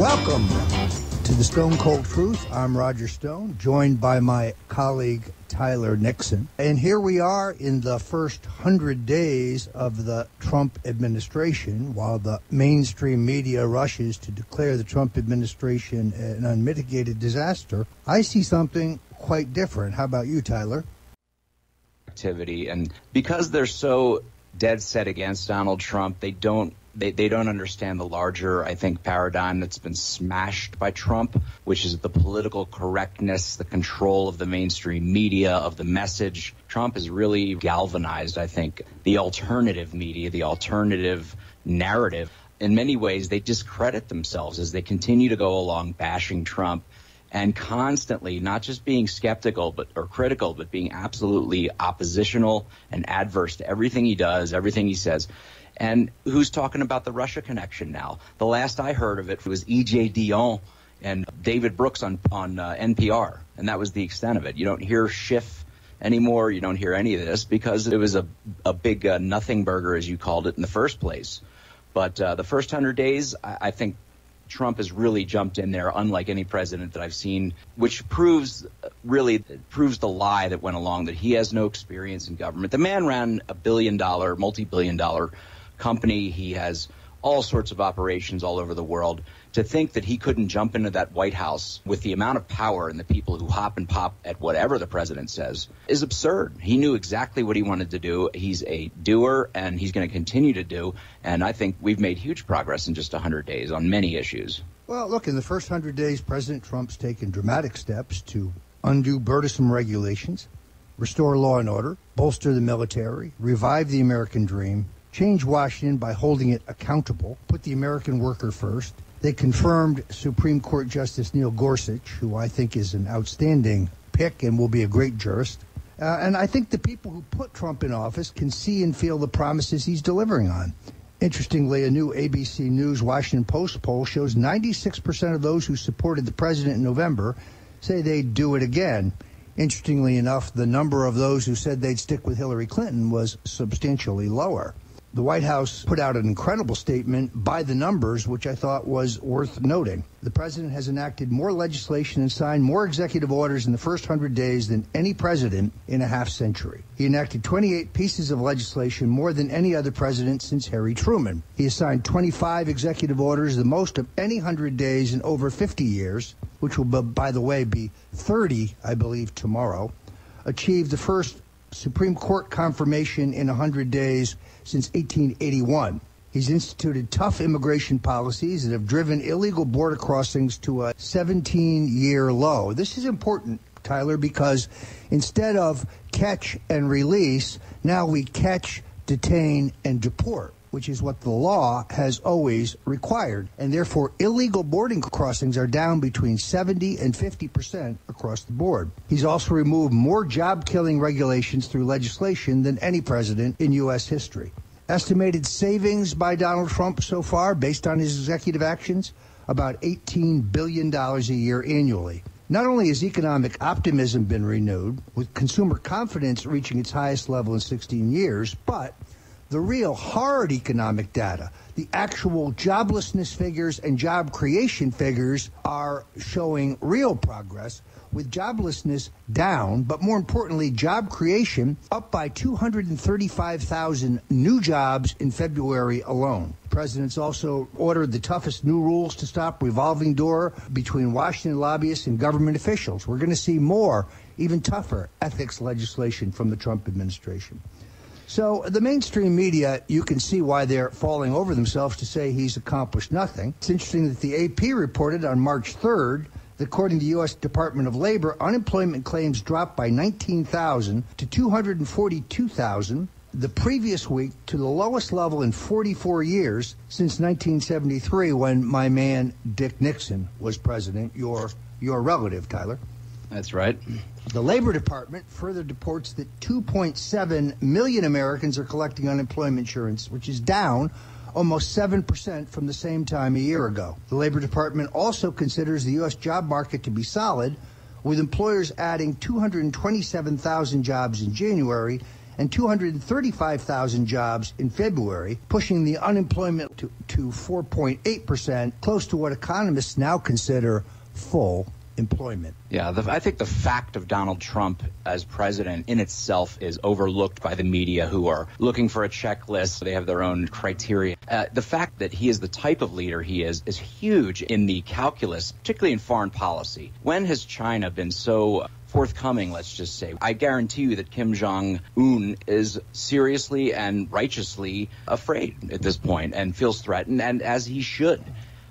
Welcome to the Stone Cold Truth. I'm Roger Stone, joined by my colleague Tyler Nixon. And here we are in the first 100 days of the Trump administration, while the mainstream media rushes to declare the Trump administration an unmitigated disaster. I see something quite different. How about you, Tyler? Activity, and because they're so dead set against Donald Trump, they don't understand the larger, I think, paradigm that's been smashed by Trump, which is the political correctness, the control of the mainstream media, of the message. Trump has really galvanized, I think, the alternative media, the alternative narrative. In many ways, they discredit themselves as they continue to go along bashing Trump and constantly not just being skeptical or critical, but being absolutely oppositional and adverse to everything he does, everything he says. And who's talking about the Russia connection now? The last I heard of it was E.J. Dionne and David Brooks on NPR, and that was the extent of it. You don't hear Schiff anymore. You don't hear any of this because it was a big nothing burger, as you called it, in the first place. But the first 100 days, I think Trump has really jumped in there, unlike any president that I've seen, which proves the lie that went along, that he has no experience in government. The man ran a billion-dollar, multi-billion-dollar company. He has all sorts of operations all over the world. To think that he couldn't jump into that White House with the amount of power and the people who hop and pop at whatever the president says is absurd. He knew exactly what he wanted to do. He's a doer, and he's going to continue to do. And I think we've made huge progress in just 100 days on many issues. Well, look, in the first 100 days, President Trump's taken dramatic steps to undo burdensome regulations, restore law and order, bolster the military, revive the American dream, change Washington by holding it accountable, put the American worker first. They confirmed Supreme Court Justice Neil Gorsuch, who I think is an outstanding pick and will be a great jurist. And I think the people who put Trump in office can see and feel the promises he's delivering on. Interestingly, a new ABC News Washington Post poll shows 96% of those who supported the president in November say they'd do it again. Interestingly enough, the number of those who said they'd stick with Hillary Clinton was substantially lower. The White House put out an incredible statement by the numbers, which I thought was worth noting. The president has enacted more legislation and signed more executive orders in the first 100 days than any president in a half century. He enacted 28 pieces of legislation, more than any other president since Harry Truman. He has signed 25 executive orders, the most of any 100 days in over 50 years, which will, by the way, be 30, I believe, tomorrow. Achieved the first Supreme Court confirmation in 100 days since 1881. He's instituted tough immigration policies that have driven illegal border crossings to a 17-year low. This is important, Tyler, because instead of catch and release, now we catch, detain, and deport, which is what the law has always required. And therefore, illegal boarding crossings are down between 70 and 50% across the board. He's also removed more job-killing regulations through legislation than any president in U.S. history. Estimated savings by Donald Trump so far, based on his executive actions, about $18 billion a year annually. Not only has economic optimism been renewed, with consumer confidence reaching its highest level in 16 years, but the real hard economic data, the actual joblessness figures and job creation figures, are showing real progress, with joblessness down, but more importantly, job creation up by 235,000 new jobs in February alone. The president's also ordered the toughest new rules to stop revolving door between Washington lobbyists and government officials. We're going to see more, even tougher, ethics legislation from the Trump administration. So the mainstream media, you can see why they're falling over themselves to say he's accomplished nothing. It's interesting that the AP reported on March 3rd that according to the U.S. Department of Labor, unemployment claims dropped by 19,000 to 242,000 the previous week, to the lowest level in 44 years since 1973, when my man Dick Nixon was president, your relative, Tyler. That's right. The Labor Department further reports that 2.7 million Americans are collecting unemployment insurance, which is down almost 7% from the same time a year ago. The Labor Department also considers the U.S. job market to be solid, with employers adding 227,000 jobs in January and 235,000 jobs in February, pushing the unemployment to 4.8%, close to what economists now consider full employment. Yeah, I think the fact of Donald Trump as president in itself is overlooked by the media, who are looking for a checklist. They have their own criteria. The fact that he is the type of leader he is huge in the calculus, particularly in foreign policy. When has China been so forthcoming, let's just say? I guarantee you that Kim Jong-un is seriously and righteously afraid at this point and feels threatened, and as he should.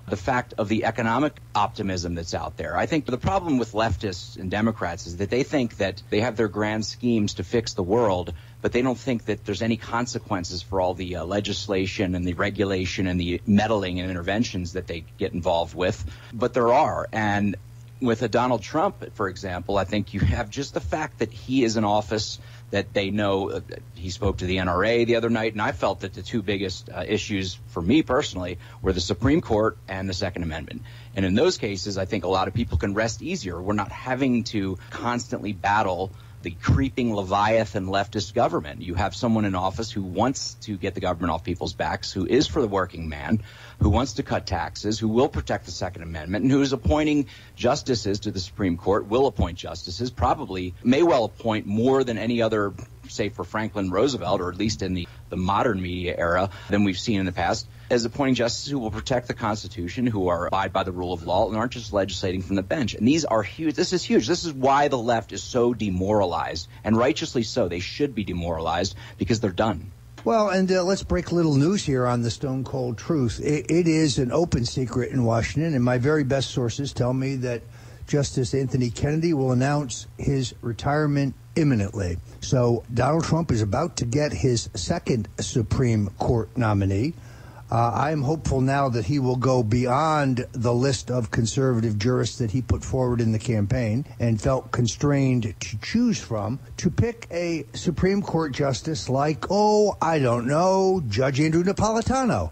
The fact of the economic optimism that's out there. I think the problem with leftists and Democrats is that they think that they have their grand schemes to fix the world, but they don't think that there's any consequences for all the legislation and the regulation and the meddling and interventions that they get involved with. But there are. And with a Donald Trump, for example, I think you have just the fact that he is in office, that they know. He spoke to the NRA the other night, and I felt that the two biggest issues for me personally were the Supreme Court and the Second Amendment. And in those cases, I think a lot of people can rest easier. We're not having to constantly battle the creeping Leviathan leftist government. You have someone in office who wants to get the government off people's backs, who is for the working man, who wants to cut taxes, who will protect the Second Amendment, and who is appointing justices to the Supreme Court, will appoint justices, probably may well appoint more than any other, say, for Franklin Roosevelt, or at least in the modern media era, than we've seen in the past, as appointing justices who will protect the Constitution, who are abide by the rule of law, and aren't just legislating from the bench. And these are huge. This is huge. This is why the left is so demoralized, and righteously so. They should be demoralized because they're done. Well, and let's break a little news here on the Stone Cold Truth. It is an open secret in Washington, and my very best sources tell me that Justice Anthony Kennedy will announce his retirement imminently. So Donald Trump is about to get his second Supreme Court nominee. I am hopeful now that he will go beyond the list of conservative jurists that he put forward in the campaign and felt constrained to choose from, to pick a Supreme Court justice like, I don't know, Judge Andrew Napolitano.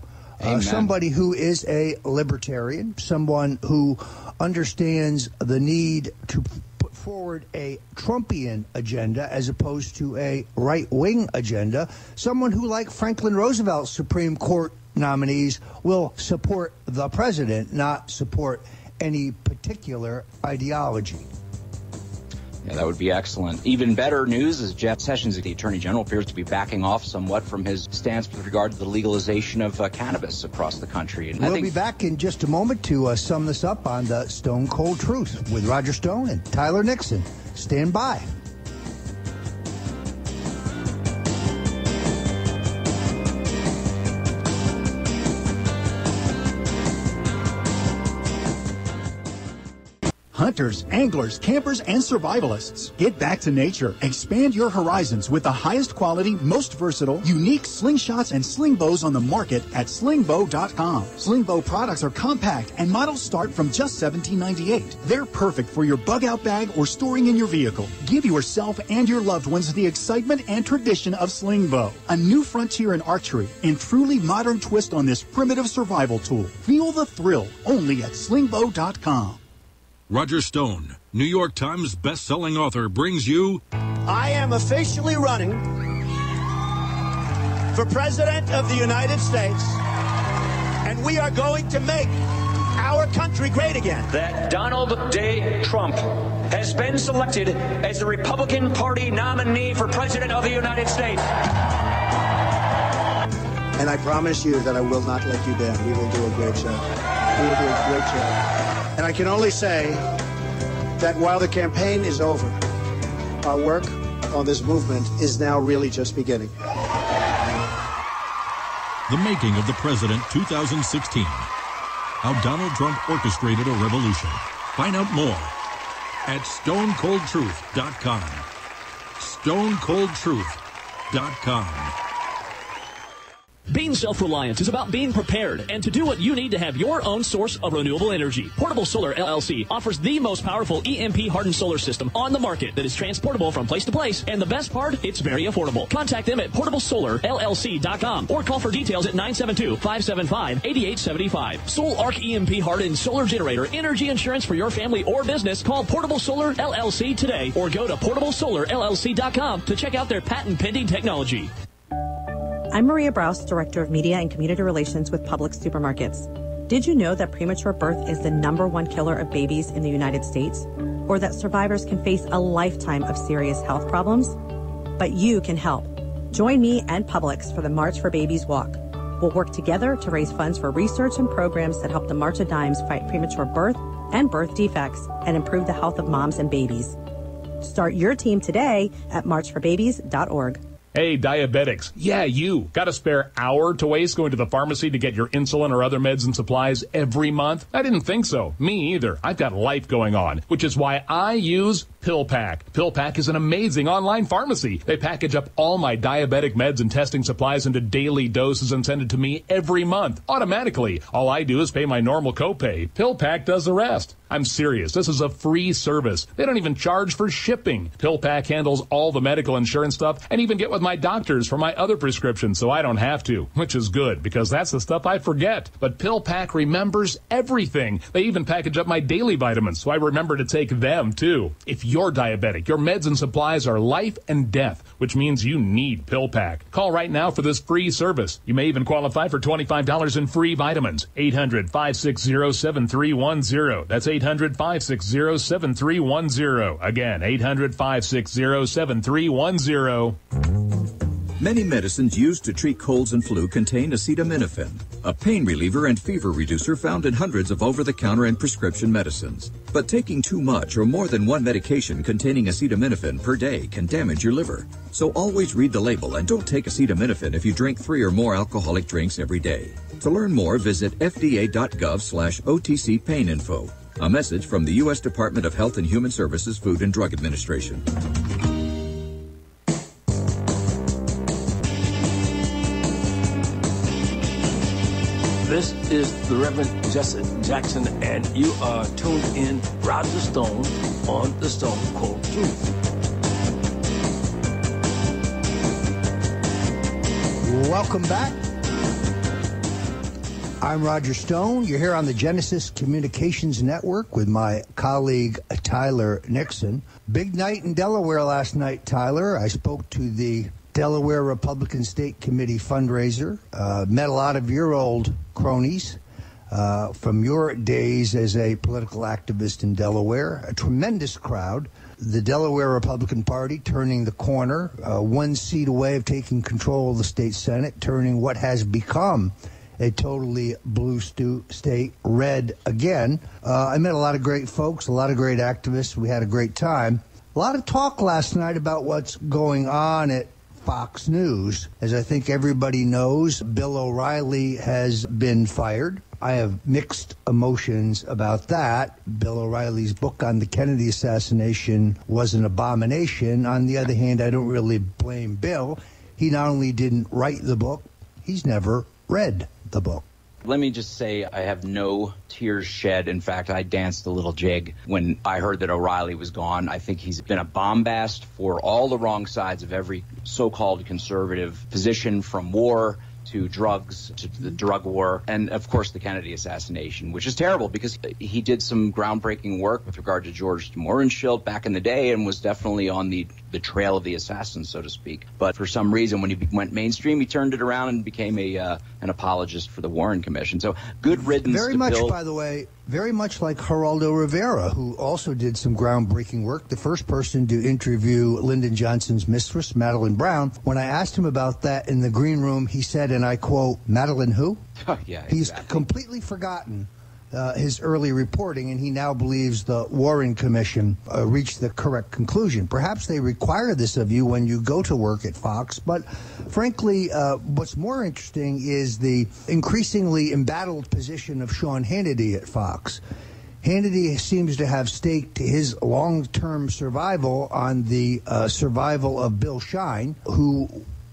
Somebody who is a libertarian, someone who understands the need to put forward a Trumpian agenda as opposed to a right-wing agenda, someone who, like Franklin Roosevelt's Supreme Court nominees, will support the president, not support any particular ideology. Yeah, that would be excellent. Even better news is Jeff Sessions, the Attorney General, appears to be backing off somewhat from his stance with regard to the legalization of cannabis across the country. And we'll be back in just a moment to sum this up on the Stone Cold Truth with Roger Stone and Tyler Nixon. Stand by. Hunters, anglers, campers, and survivalists. Get back to nature. Expand your horizons with the highest quality, most versatile, unique slingshots and sling bows on the market at slingbow.com. Slingbow products are compact and models start from just $17.98. They're perfect for your bug-out bag or storing in your vehicle. Give yourself and your loved ones the excitement and tradition of Slingbow, a new frontier in archery and truly modern twist on this primitive survival tool. Feel the thrill only at slingbow.com. Roger Stone, New York Times best-selling author, brings you... I am officially running for President of the United States, and we are going to make our country great again. That Donald J. Trump has been selected as the Republican Party nominee for President of the United States. And I promise you that I will not let you down. We will do a great job. We will do a great job. And I can only say that while the campaign is over, our work on this movement is now really just beginning. The Making of the President 2016. How Donald Trump orchestrated a revolution. Find out more at stonecoldtruth.com. stonecoldtruth.com. Being self-reliant is about being prepared and to do what you need to have your own source of renewable energy. Portable Solar LLC offers the most powerful EMP-hardened solar system on the market that is transportable from place to place, and the best part, it's very affordable. Contact them at portablesolarllc.com or call for details at 972-575-8875. Sol Arc EMP-hardened solar generator energy insurance for your family or business. Call Portable Solar LLC today or go to portablesolarllc.com to check out their patent-pending technology. I'm Maria Brous, Director of Media and Community Relations with Publix Supermarkets. Did you know that premature birth is the #1 killer of babies in the United States? Or that survivors can face a lifetime of serious health problems? But you can help. Join me and Publix for the March for Babies Walk. We'll work together to raise funds for research and programs that help the March of Dimes fight premature birth and birth defects and improve the health of moms and babies. Start your team today at marchforbabies.org. Hey, diabetics. Yeah, you. Got a spare hour to waste going to the pharmacy to get your insulin or other meds and supplies every month? I didn't think so. Me either. I've got life going on, which is why I use PillPack. PillPack is an amazing online pharmacy. They package up all my diabetic meds and testing supplies into daily doses and send it to me every month, automatically. All I do is pay my normal copay. PillPack does the rest. I'm serious. This is a free service. They don't even charge for shipping. PillPack handles all the medical insurance stuff and even get with my doctors for my other prescriptions so I don't have to, which is good because that's the stuff I forget. But PillPack remembers everything. They even package up my daily vitamins so I remember to take them too. If you're diabetic, your meds and supplies are life and death, which means you need PillPack. Call right now for this free service. You may even qualify for $25 in free vitamins. 800-560-7310. That's 800-560-7310. Again, 800-560-7310. Many medicines used to treat colds and flu contain acetaminophen, a pain reliever and fever reducer found in hundreds of over-the-counter and prescription medicines. But taking too much or more than one medication containing acetaminophen per day can damage your liver. So always read the label and don't take acetaminophen if you drink 3 or more alcoholic drinks every day. To learn more, visit fda.gov/OTC pain info. A message from the U.S. Department of Health and Human Services Food and Drug Administration. This is the Reverend Jesse Jackson, and you are tuned in Roger Stone on the Stone Cold Truth. Welcome back. I'm Roger Stone. You're here on the Genesis Communications Network with my colleague Tyler Nixon. Big night in Delaware last night, Tyler. I spoke to the Delaware Republican State Committee fundraiser. Met a lot of your old cronies from your days as a political activist in Delaware. A tremendous crowd. The Delaware Republican Party turning the corner, 1 seat away of taking control of the state Senate, turning what has become a totally blue state red again. I met a lot of great folks, a lot of great activists. We had a great time. A lot of talk last night about what's going on at Fox News. As I think everybody knows, Bill O'Reilly has been fired. I have mixed emotions about that. Bill O'Reilly's book on the Kennedy assassination was an abomination. On the other hand, I don't really blame Bill. He not only didn't write the book, he's never read the book. Let me just say I have no tears shed. In fact, I danced a little jig when I heard that O'Reilly was gone. I think he's been a bombast for all the wrong sides of every so-called conservative position, from war to drugs, to the drug war, and of course the Kennedy assassination, which is terrible because he did some groundbreaking work with regard to George Morenshield back in the day and was definitely on the trail of the assassin, so to speak. But for some reason, when he went mainstream, he turned it around and became an apologist for the Warren Commission. So good riddance. Very much, by the way, very much like Geraldo Rivera, who also did some groundbreaking work, the first person to interview Lyndon Johnson's mistress, Madeleine Brown. When I asked him about that in the green room, he said, and I quote, "Madeleine who?" Yeah, exactly. He's completely forgotten his early reporting, and he now believes the Warren Commission reached the correct conclusion. Perhaps they require this of you when you go to work at Fox, but frankly, what's more interesting is the increasingly embattled position of Sean Hannity at Fox. Hannity seems to have staked his long-term survival on the survival of Bill Shine, who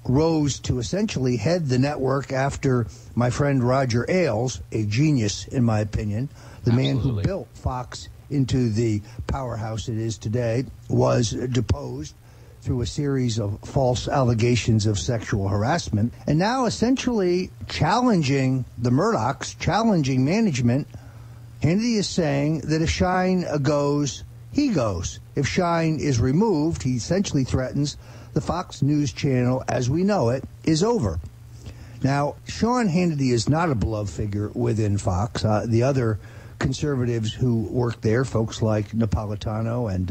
rose to essentially head the network after my friend Roger Ailes, a genius in my opinion, the man who built Fox into the powerhouse it is today, was deposed through a series of false allegations of sexual harassment, and now essentially challenging the Murdochs, challenging management. Hannity is saying that if Schein goes, he goes. If Schein is removed, he essentially threatens the Fox News channel as we know it is over. Now, Sean Hannity is not a beloved figure within Fox. The other conservatives who work there, folks like Napolitano and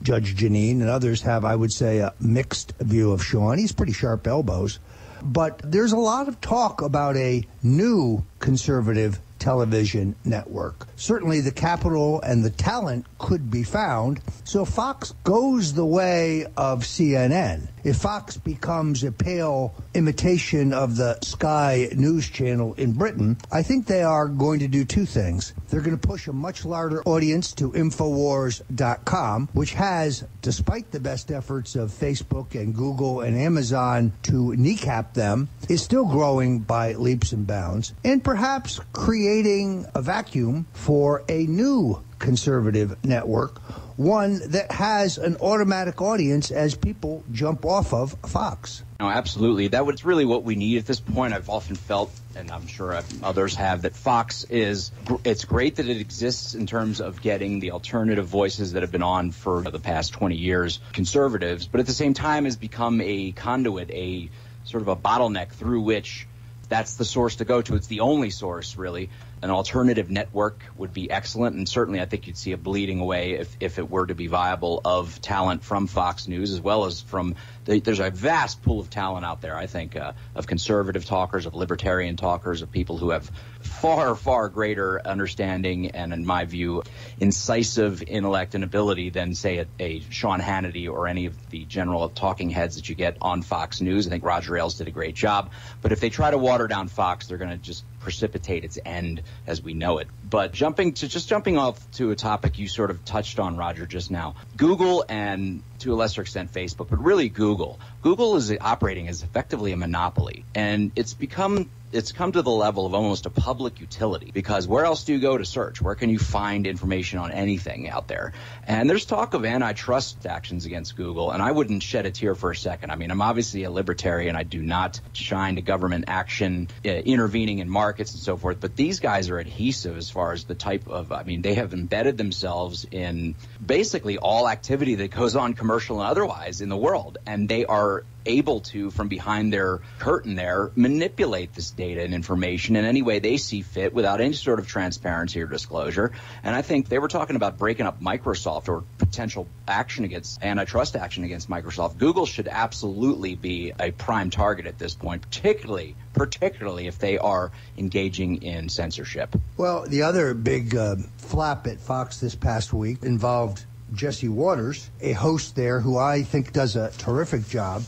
Judge Jeanine and others, have, I would say, a mixed view of Sean. He's pretty sharp elbows. But there's a lot of talk about a new conservative television network. Certainly the capital and the talent could be found. So Fox goes the way of CNN. If Fox becomes a pale imitation of the Sky News Channel in Britain, I think they are going to do two things. They're going to push a much larger audience to Infowars.com, which has, despite the best efforts of Facebook and Google and Amazon to kneecap them, is still growing by leaps and bounds, and perhaps creating a vacuum for a new conservative network, one that has an automatic audience as people jump off of Fox. No, absolutely. That was really what we need at this point. I've often felt, and I'm sure others have, that Fox is, it's great that it exists in terms of getting the alternative voices that have been on for the past 20 years, conservatives, but at the same time has become a conduit, a sort of a bottleneck through which that's the source to go to. It's the only source, really. An alternative network would be excellent, and certainly I think you'd see a bleeding away if it were to be viable of talent from Fox News, as well as from there's a vast pool of talent out there, I think, of conservative talkers, of libertarian talkers, of people who have far, far greater understanding and, in my view, incisive intellect and ability than, say, a Sean Hannity or any of the general talking heads that you get on Fox News. I think Roger Ailes did a great job. But if they try to water down Fox, they're going to just precipitate its end as we know it. But jumping off to a topic you sort of touched on, Roger, just now, Google and to a lesser extent Facebook, but really Google is operating as effectively a monopoly, and it's come to the level of almost a public utility, because where else do you go to search? Where can you find information on anything out there? And there's talk of antitrust actions against Google, and I wouldn't shed a tear for a second. I mean, I'm obviously a libertarian. I do not shine to government action intervening in markets and so forth, but these guys are adhesive as far as the type of, I mean, they have embedded themselves in basically all activity that goes on, commercial and otherwise, in the world, and they are able to, from behind their curtain there, manipulate this data and information in any way they see fit without any sort of transparency or disclosure. And I think they were talking about breaking up Microsoft or potential antitrust action against Microsoft. Google should absolutely be a prime target at this point, particularly if they are engaging in censorship. Well, the other big flap at Fox this past week involved Jesse Waters, a host there who I think does a terrific job.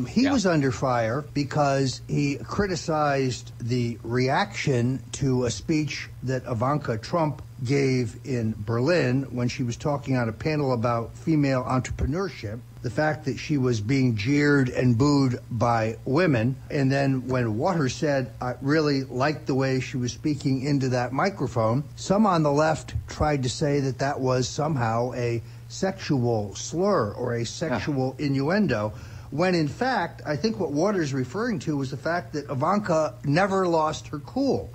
He was under fire because he criticized the reaction to a speech that Ivanka Trump gave in Berlin when she was talking on a panel about female entrepreneurship. The fact that she was being jeered and booed by women. And then when Waters said, I really liked the way she was speaking into that microphone, some on the left tried to say that that was somehow a sexual slur or a sexual innuendo, when in fact, I think what Waters is referring to was the fact that Ivanka never lost her cool.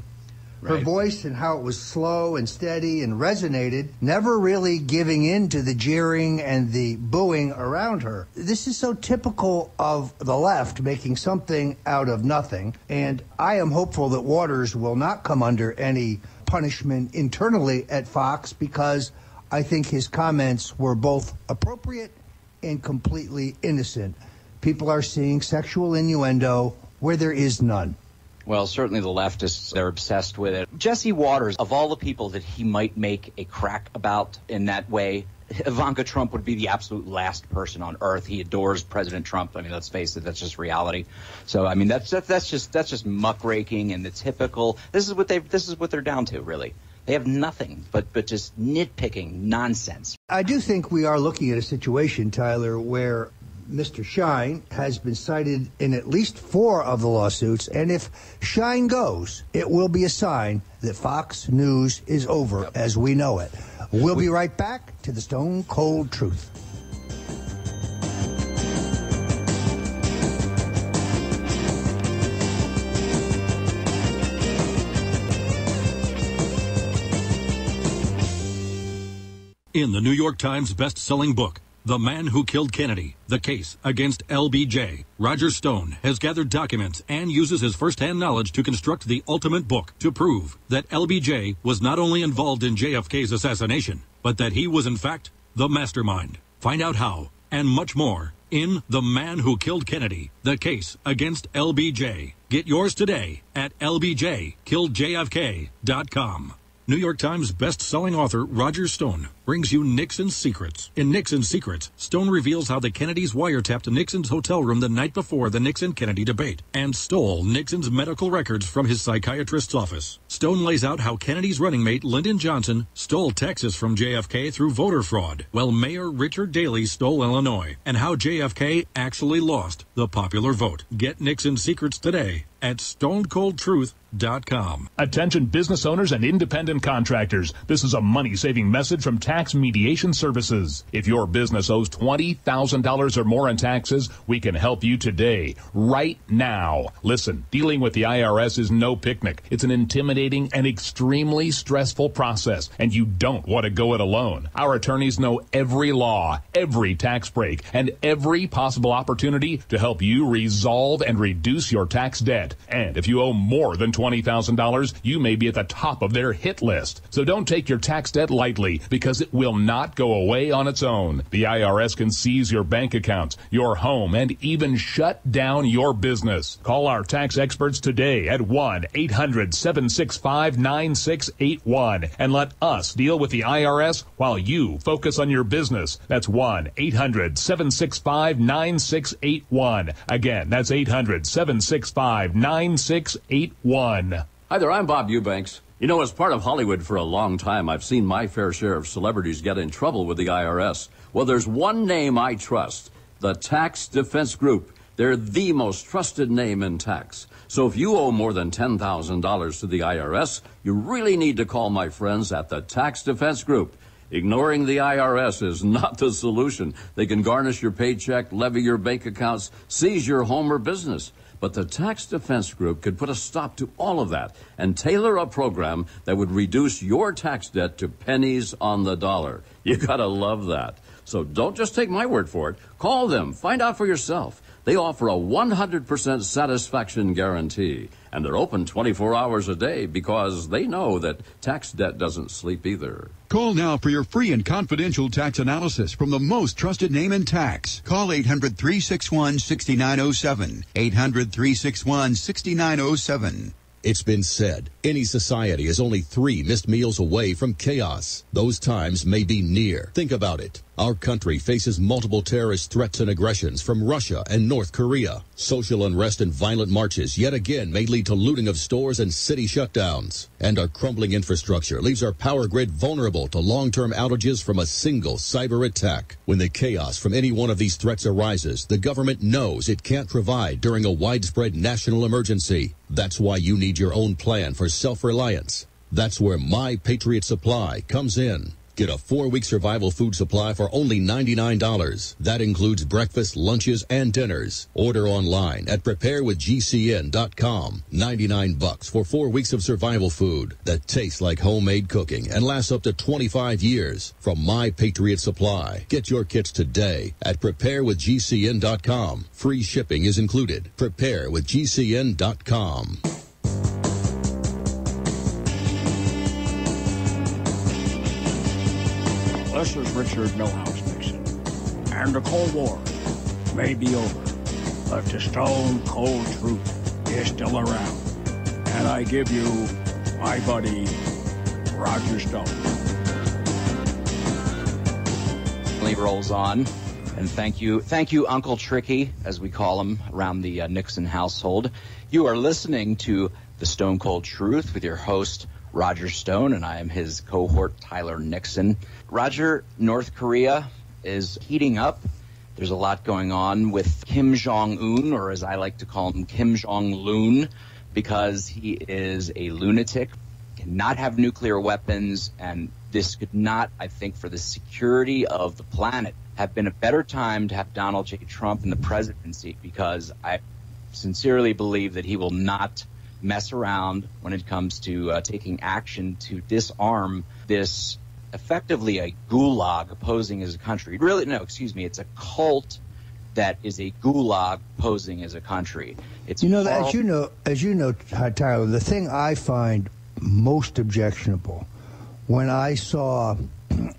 Her voice and how it was slow and steady and resonated, never really giving in to the jeering and the booing around her. This is so typical of the left, making something out of nothing. And I am hopeful that Waters will not come under any punishment internally at Fox, because I think his comments were both appropriate and completely innocent. People are seeing sexual innuendo where there is none. Well, certainly the leftists, they're obsessed with it. Jesse Waters, of all the people that he might make a crack about in that way, Ivanka Trump would be the absolute last person on earth. He adores President Trump. I mean, let's face it, that's just reality. So, I mean, that's just muckraking and the typical. This is what they're down to, really. They have nothing but just nitpicking nonsense. I do think we are looking at a situation, Tyler, where Mr. Schein has been cited in at least 4 of the lawsuits, and if Schein goes, it will be a sign that Fox News is over as we know it. We'll be right back to the Stone Cold Truth. In the New York Times best-selling book, The Man Who Killed Kennedy, The Case Against LBJ, Roger Stone has gathered documents and uses his first-hand knowledge to construct the ultimate book to prove that LBJ was not only involved in JFK's assassination, but that he was in fact the mastermind. Find out how, and much more, in The Man Who Killed Kennedy, The Case Against LBJ. Get yours today at lbjkilledjfk.com. New York Times best-selling author Roger Stone brings you Nixon's Secrets. In Nixon's Secrets, Stone reveals how the Kennedys wiretapped Nixon's hotel room the night before the Nixon-Kennedy debate and stole Nixon's medical records from his psychiatrist's office. Stone lays out how Kennedy's running mate Lyndon Johnson stole Texas from JFK through voter fraud, while Mayor Richard Daley stole Illinois, and how JFK actually lost the popular vote. Get Nixon's Secrets today at stonecoldtruth.com. Attention business owners and independent contractors. This is a money-saving message from Tax Mediation Services. If your business owes $20,000 or more in taxes, we can help you today, right now. Listen, dealing with the IRS is no picnic. It's an intimidating and extremely stressful process, and you don't want to go it alone. Our attorneys know every law, every tax break, and every possible opportunity to help you resolve and reduce your tax debt. And if you owe more than $20,000, you may be at the top of their hit list. So don't take your tax debt lightly, because it will not go away on its own. The IRS can seize your bank accounts, your home, and even shut down your business. Call our tax experts today at 1-800-765-9681 and let us deal with the IRS while you focus on your business. That's 1-800-765-9681. Again, that's 800-765-9681. Hi there, I'm Bob Eubanks. You know, as part of Hollywood for a long time, I've seen my fair share of celebrities get in trouble with the IRS. Well, there's one name I trust, the Tax Defense Group. They're the most trusted name in tax. So if you owe more than $10,000 to the IRS, you really need to call my friends at the Tax Defense Group. Ignoring the IRS is not the solution. They can garnish your paycheck, levy your bank accounts, seize your home or business. But the Tax Defense Group could put a stop to all of that and tailor a program that would reduce your tax debt to pennies on the dollar. You gotta love that. So don't just take my word for it. Call them. Find out for yourself. They offer a 100% satisfaction guarantee. And they're open 24 hours a day because they know that tax debt doesn't sleep either. Call now for your free and confidential tax analysis from the most trusted name in tax. Call 800-361-6907. 800-361-6907. It's been said, any society is only 3 missed meals away from chaos. Those times may be near. Think about it. Our country faces multiple terrorist threats and aggressions from Russia and North Korea. Social unrest and violent marches yet again may lead to looting of stores and city shutdowns. And our crumbling infrastructure leaves our power grid vulnerable to long-term outages from a single cyber attack. When the chaos from any one of these threats arises, the government knows it can't provide during a widespread national emergency. That's why you need your own plan for self-reliance. That's where My Patriot Supply comes in. Get a 4-week survival food supply for only $99. That includes breakfast, lunches, and dinners. Order online at preparewithgcn.com. $99 for 4 weeks of survival food that tastes like homemade cooking and lasts up to 25 years. From My Patriot Supply. Get your kits today at preparewithgcn.com. Free shipping is included. Preparewithgcn.com. This is Richard Milhouse Nixon, and the Cold War may be over, but the Stone Cold Truth is still around. And I give you my buddy, Roger Stone. Rolls on, and thank you, Uncle Tricky, as we call him around the Nixon household. You are listening to the Stone Cold Truth with your host, Roger Stone, and I am his cohort, Tyler Nixon. Roger, North Korea is heating up. There's a lot going on with Kim Jong-un, or as I like to call him, Kim Jong-loon, because he is a lunatic, cannot have nuclear weapons, and this could not, I think, for the security of the planet, have been a better time to have Donald J. Trump in the presidency, because I sincerely believe that he will not mess around when it comes to taking action to disarm this effectively a gulag posing as a country. Really, no, excuse me, it's a cult that is a gulag posing as a country. It's as you know, Tyler, the thing I find most objectionable when I saw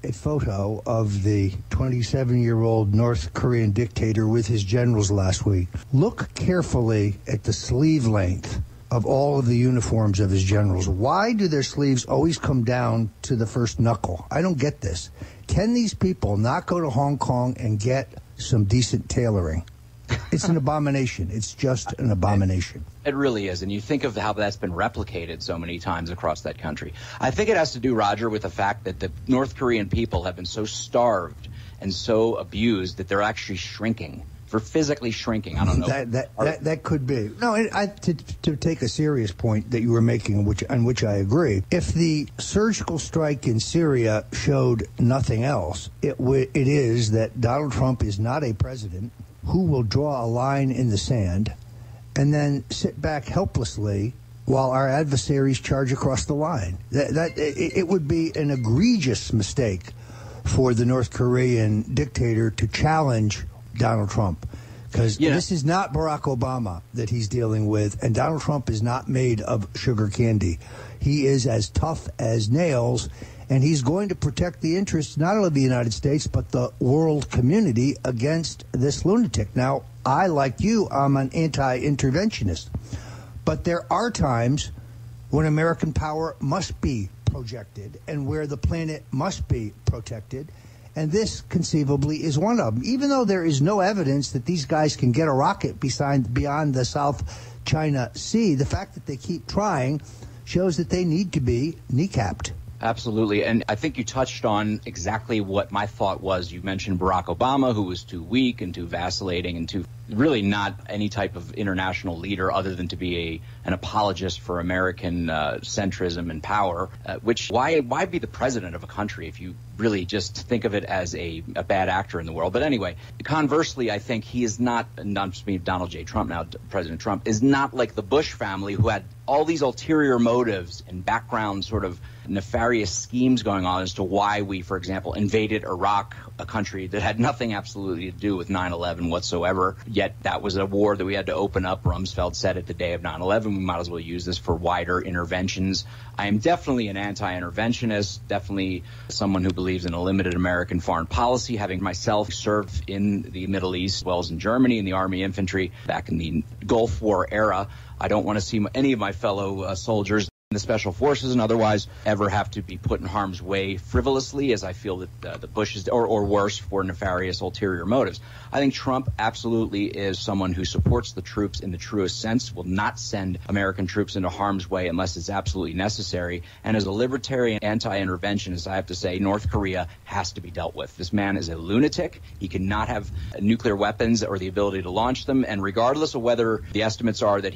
a photo of the 27-year-old North Korean dictator with his generals last week. Look carefully at the sleeve length of all of the uniforms of his generals. Why do their sleeves always come down to the first knuckle? I don't get this. Can these people not go to Hong Kong and get some decent tailoring? It's an abomination. It's just an abomination. It really is. And you think of how that's been replicated so many times across that country. I think it has to do, Roger, with the fact that the North Korean people have been so starved and so abused that they're actually shrinking. For physically shrinking. I don't know. That could be. No, to take a serious point that you were making, on which I agree, if the surgical strike in Syria showed nothing else, it is that Donald Trump is not a president who will draw a line in the sand and then sit back helplessly while our adversaries charge across the line. It would be an egregious mistake for the North Korean dictator to challenge Donald Trump, because this is not Barack Obama that he's dealing with, and Donald Trump is not made of sugar candy. He is as tough as nails, and he's going to protect the interests not only of the United States but the world community against this lunatic. Now, I, like you, I'm an anti-interventionist, but there are times when American power must be projected and where the planet must be protected. And this conceivably is one of them. Even though there is no evidence that these guys can get a rocket beyond the South China Sea, the fact that they keep trying shows that they need to be kneecapped. Absolutely. And I think you touched on exactly what my thought was. You mentioned Barack Obama, who was too weak and too vacillating and too really not any type of international leader other than to be an apologist for American centrism and power, why be the president of a country if you really just think of it as a bad actor in the world? But anyway, conversely, I think he is not just me, Donald J. Trump now, President Trump, is not like the Bush family who had all these ulterior motives and background sort of nefarious schemes going on as to why we, for example, invaded Iraq, a country that had nothing absolutely to do with 9/11 whatsoever. Yet that was a war that we had to open up. Rumsfeld said at the day of 9/11, we might as well use this for wider interventions. I am definitely an anti-interventionist, definitely someone who believes in a limited American foreign policy, having myself served in the Middle East as well as in Germany in the Army Infantry back in the Gulf War era. I don't want to see any of my fellow soldiers in the Special Forces and otherwise ever have to be put in harm's way frivolously, as I feel that the Bushes, or worse, for nefarious ulterior motives. I think Trump absolutely is someone who supports the troops in the truest sense, will not send American troops into harm's way unless it's absolutely necessary. And as a libertarian anti-interventionist, I have to say North Korea has to be dealt with. This man is a lunatic. He cannot have nuclear weapons or the ability to launch them. And regardless of whether the estimates are that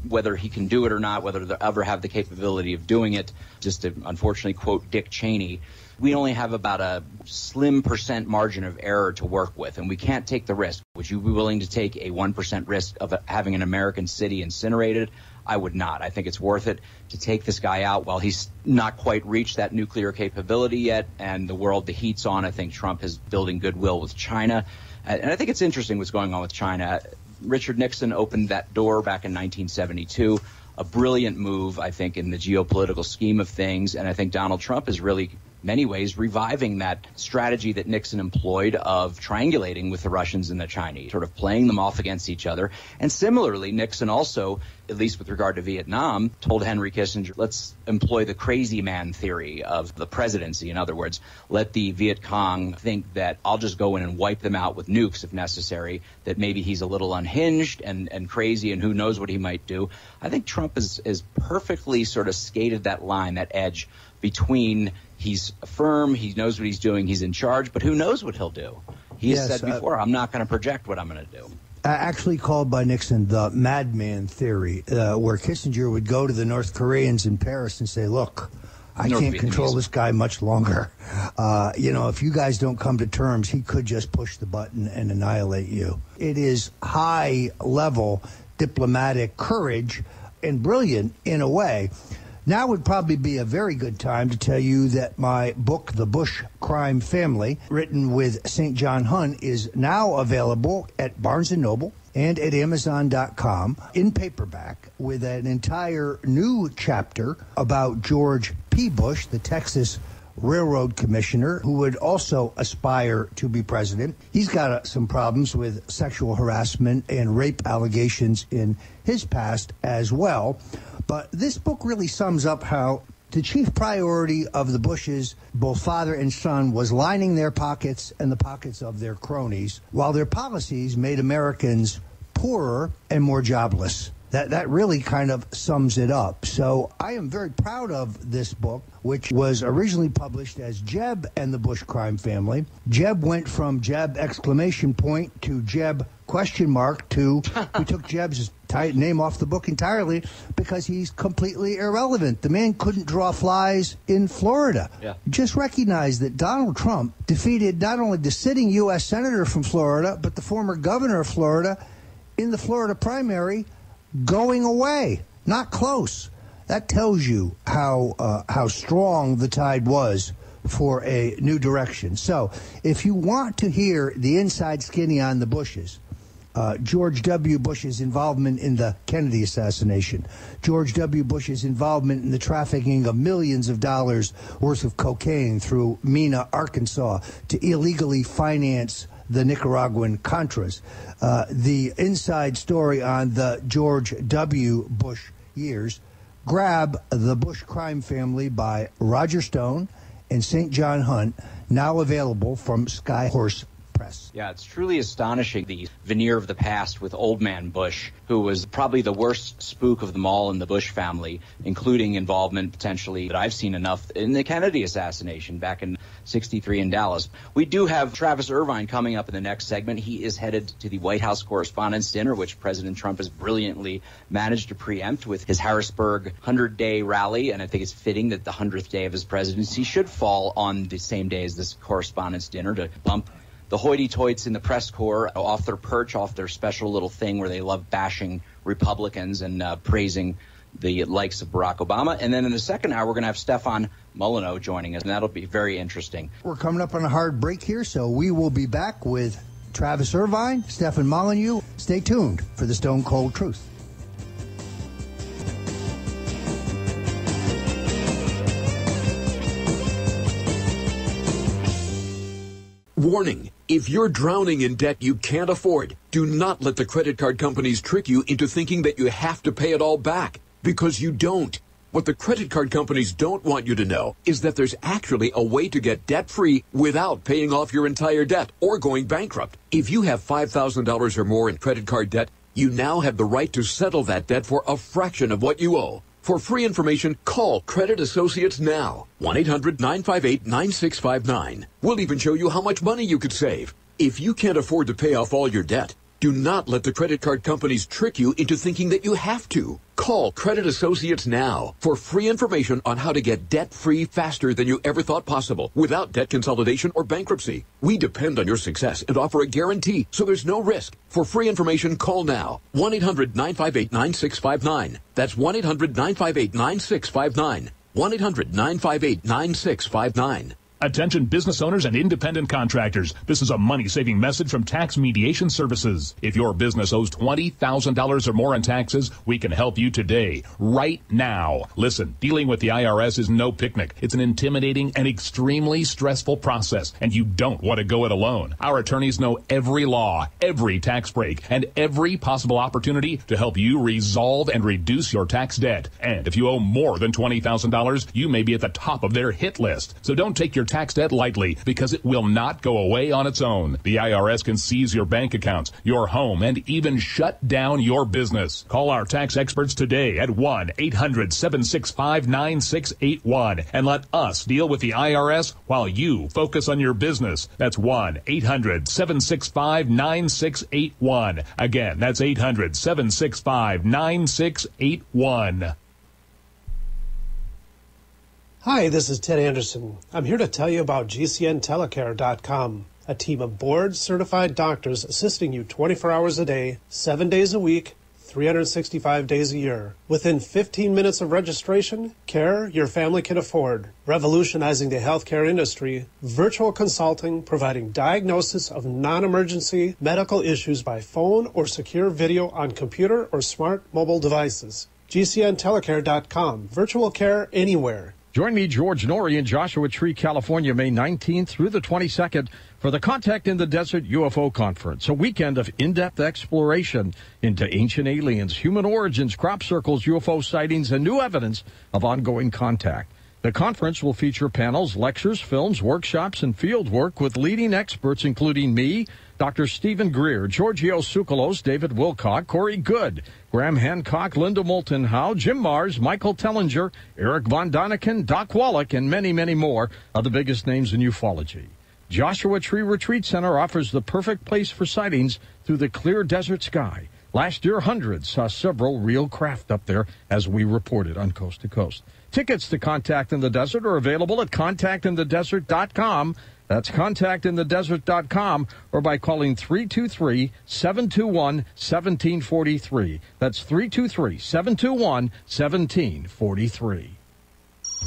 whether he can do it or not, whether they'll ever have the capability of doing it, just to unfortunately quote Dick Cheney, we only have about a slim % margin of error to work with, and we can't take the risk. Would you be willing to take a 1% risk of having an American city incinerated? I would not. I think it's worth it to take this guy out while he's not quite reached that nuclear capability yet, and the heat's on. I think Trump is building goodwill with China, and I think it's interesting what's going on with China. Richard Nixon opened that door back in 1972, a brilliant move, I think, in the geopolitical scheme of things. And I think Donald Trump is really, many ways, reviving that strategy that Nixon employed of triangulating with the Russians and the Chinese, sort of playing them off against each other. And similarly, Nixon also, at least with regard to Vietnam, told Henry Kissinger, let's employ the crazy man theory of the presidency. In other words, let the Viet Cong think that I'll just go in and wipe them out with nukes if necessary, that maybe he's a little unhinged and crazy and who knows what he might do. I think Trump is perfectly sort of skated that line, that edge between he's firm, he knows what he's doing, he's in charge, but who knows what he'll do. He has said before, I'm not going to project what I'm going to do. Actually called by Nixon the madman theory, where Kissinger would go to the North Koreans in Paris and say, look, I can't control this guy much longer. If you guys don't come to terms, he could just push the button and annihilate you. It is high-level diplomatic courage and brilliant in a way. Now would probably be a very good time to tell you that my book, The Bush Crime Family, written with St. John Hunt, is now available at Barnes & Noble and at Amazon.com in paperback with an entire new chapter about George P. Bush, the Texas Railroad Commissioner, who would also aspire to be president. He's got some problems with sexual harassment and rape allegations in his past as well. But this book really sums up how the chief priority of the Bushes, both father and son, was lining their pockets and the pockets of their cronies, while their policies made Americans poorer and more jobless. That really kind of sums it up. So I am very proud of this book, which was originally published as Jeb and the Bush Crime Family. Jeb went from Jeb exclamation point to Jeb question mark to we took Jeb's name off the book entirely because he's completely irrelevant. The man couldn't draw flies in Florida. Yeah. Just recognize that Donald Trump defeated not only the sitting U.S. Senator from Florida, but the former governor of Florida in the Florida primary, going away. Not close. That tells you how strong the tide was for a new direction. So if you want to hear the inside skinny on the Bushes, George W. Bush's involvement in the Kennedy assassination, George W. Bush's involvement in the trafficking of millions of dollars worth of cocaine through Mena, Arkansas, to illegally finance the Nicaraguan Contras, the inside story on the George W. Bush years, grab The Bush Crime Family by Roger Stone and St. John Hunt, now available from Skyhorse Press. Yeah, it's truly astonishing, the veneer of the past with Old Man Bush, who was probably the worst spook of them all in the Bush family, including involvement potentially that I've seen enough in the Kennedy assassination back in '63 in Dallas. We do have Travis Irvine coming up in the next segment. He is headed to the White House Correspondents' Dinner, which President Trump has brilliantly managed to preempt with his Harrisburg 100-day rally, and I think it's fitting that the 100th day of his presidency should fall on the same day as this Correspondents' Dinner to bump the hoity-toits in the press corps off their perch, off their special little thing where they love bashing Republicans and praising the likes of Barack Obama. And then in the second hour, we're going to have Stefan Molyneux joining us, and that'll be very interesting. We're coming up on a hard break here, so we will be back with Travis Irvine, Stefan Molyneux. Stay tuned for the Stone Cold Truth. Warning, if you're drowning in debt you can't afford, do not let the credit card companies trick you into thinking that you have to pay it all back, because you don't. What the credit card companies don't want you to know is that there's actually a way to get debt-free without paying off your entire debt or going bankrupt. If you have $5,000 or more in credit card debt, you now have the right to settle that debt for a fraction of what you owe. For free information, call Credit Associates now. 1-800-958-9659. We'll even show you how much money you could save. If you can't afford to pay off all your debt, do not let the credit card companies trick you into thinking that you have to. Call Credit Associates now for free information on how to get debt-free faster than you ever thought possible without debt consolidation or bankruptcy. We depend on your success and offer a guarantee, so there's no risk. For free information, call now. 1-800-958-9659. That's 1-800-958-9659. 1-800-958-9659. Attention business owners and independent contractors. This is a money-saving message from Tax Mediation Services. If your business owes $20,000 or more in taxes, we can help you today, right now. Listen, dealing with the IRS is no picnic. It's an intimidating and extremely stressful process, and you don't want to go it alone. Our attorneys know every law, every tax break, and every possible opportunity to help you resolve and reduce your tax debt. And if you owe more than $20,000, you may be at the top of their hit list. So don't take your tax debt lightly because it will not go away on its own. The IRS can seize your bank accounts, your home, and even shut down your business. Call our tax experts today at 1-800-765-9681 and let us deal with the IRS while you focus on your business. That's 1-800-765-9681. Again, that's 800-765-9681. Hi, this is Ted Anderson. I'm here to tell you about GCNtelecare.com, a team of board-certified doctors assisting you 24 hours a day, 7 days a week, 365 days a year. Within 15 minutes of registration, care your family can afford. Revolutionizing the healthcare industry, virtual consulting, providing diagnosis of non-emergency medical issues by phone or secure video on computer or smart mobile devices. GCNtelecare.com. Virtual care anywhere. Join me, George Norrie, in Joshua Tree, California, May 19th through the 22nd for the Contact in the Desert UFO Conference, a weekend of in-depth exploration into ancient aliens, human origins, crop circles, UFO sightings, and new evidence of ongoing contact. The conference will feature panels, lectures, films, workshops, and field work with leading experts, including me, Dr. Stephen Greer, Giorgio Tsoukalos, David Wilcock, Corey Good, Graham Hancock, Linda Moulton Howe, Jim Mars, Michael Tellinger, Eric Von Daniken, Doc Wallach, and many, many more of the biggest names in ufology. Joshua Tree Retreat Center offers the perfect place for sightings through the clear desert sky. Last year, hundreds saw several real craft up there, as we reported on Coast to Coast. Tickets to Contact in the Desert are available at contactinthedesert.com. That's contactinthedesert.com, or by calling 323-721-1743. That's 323-721-1743.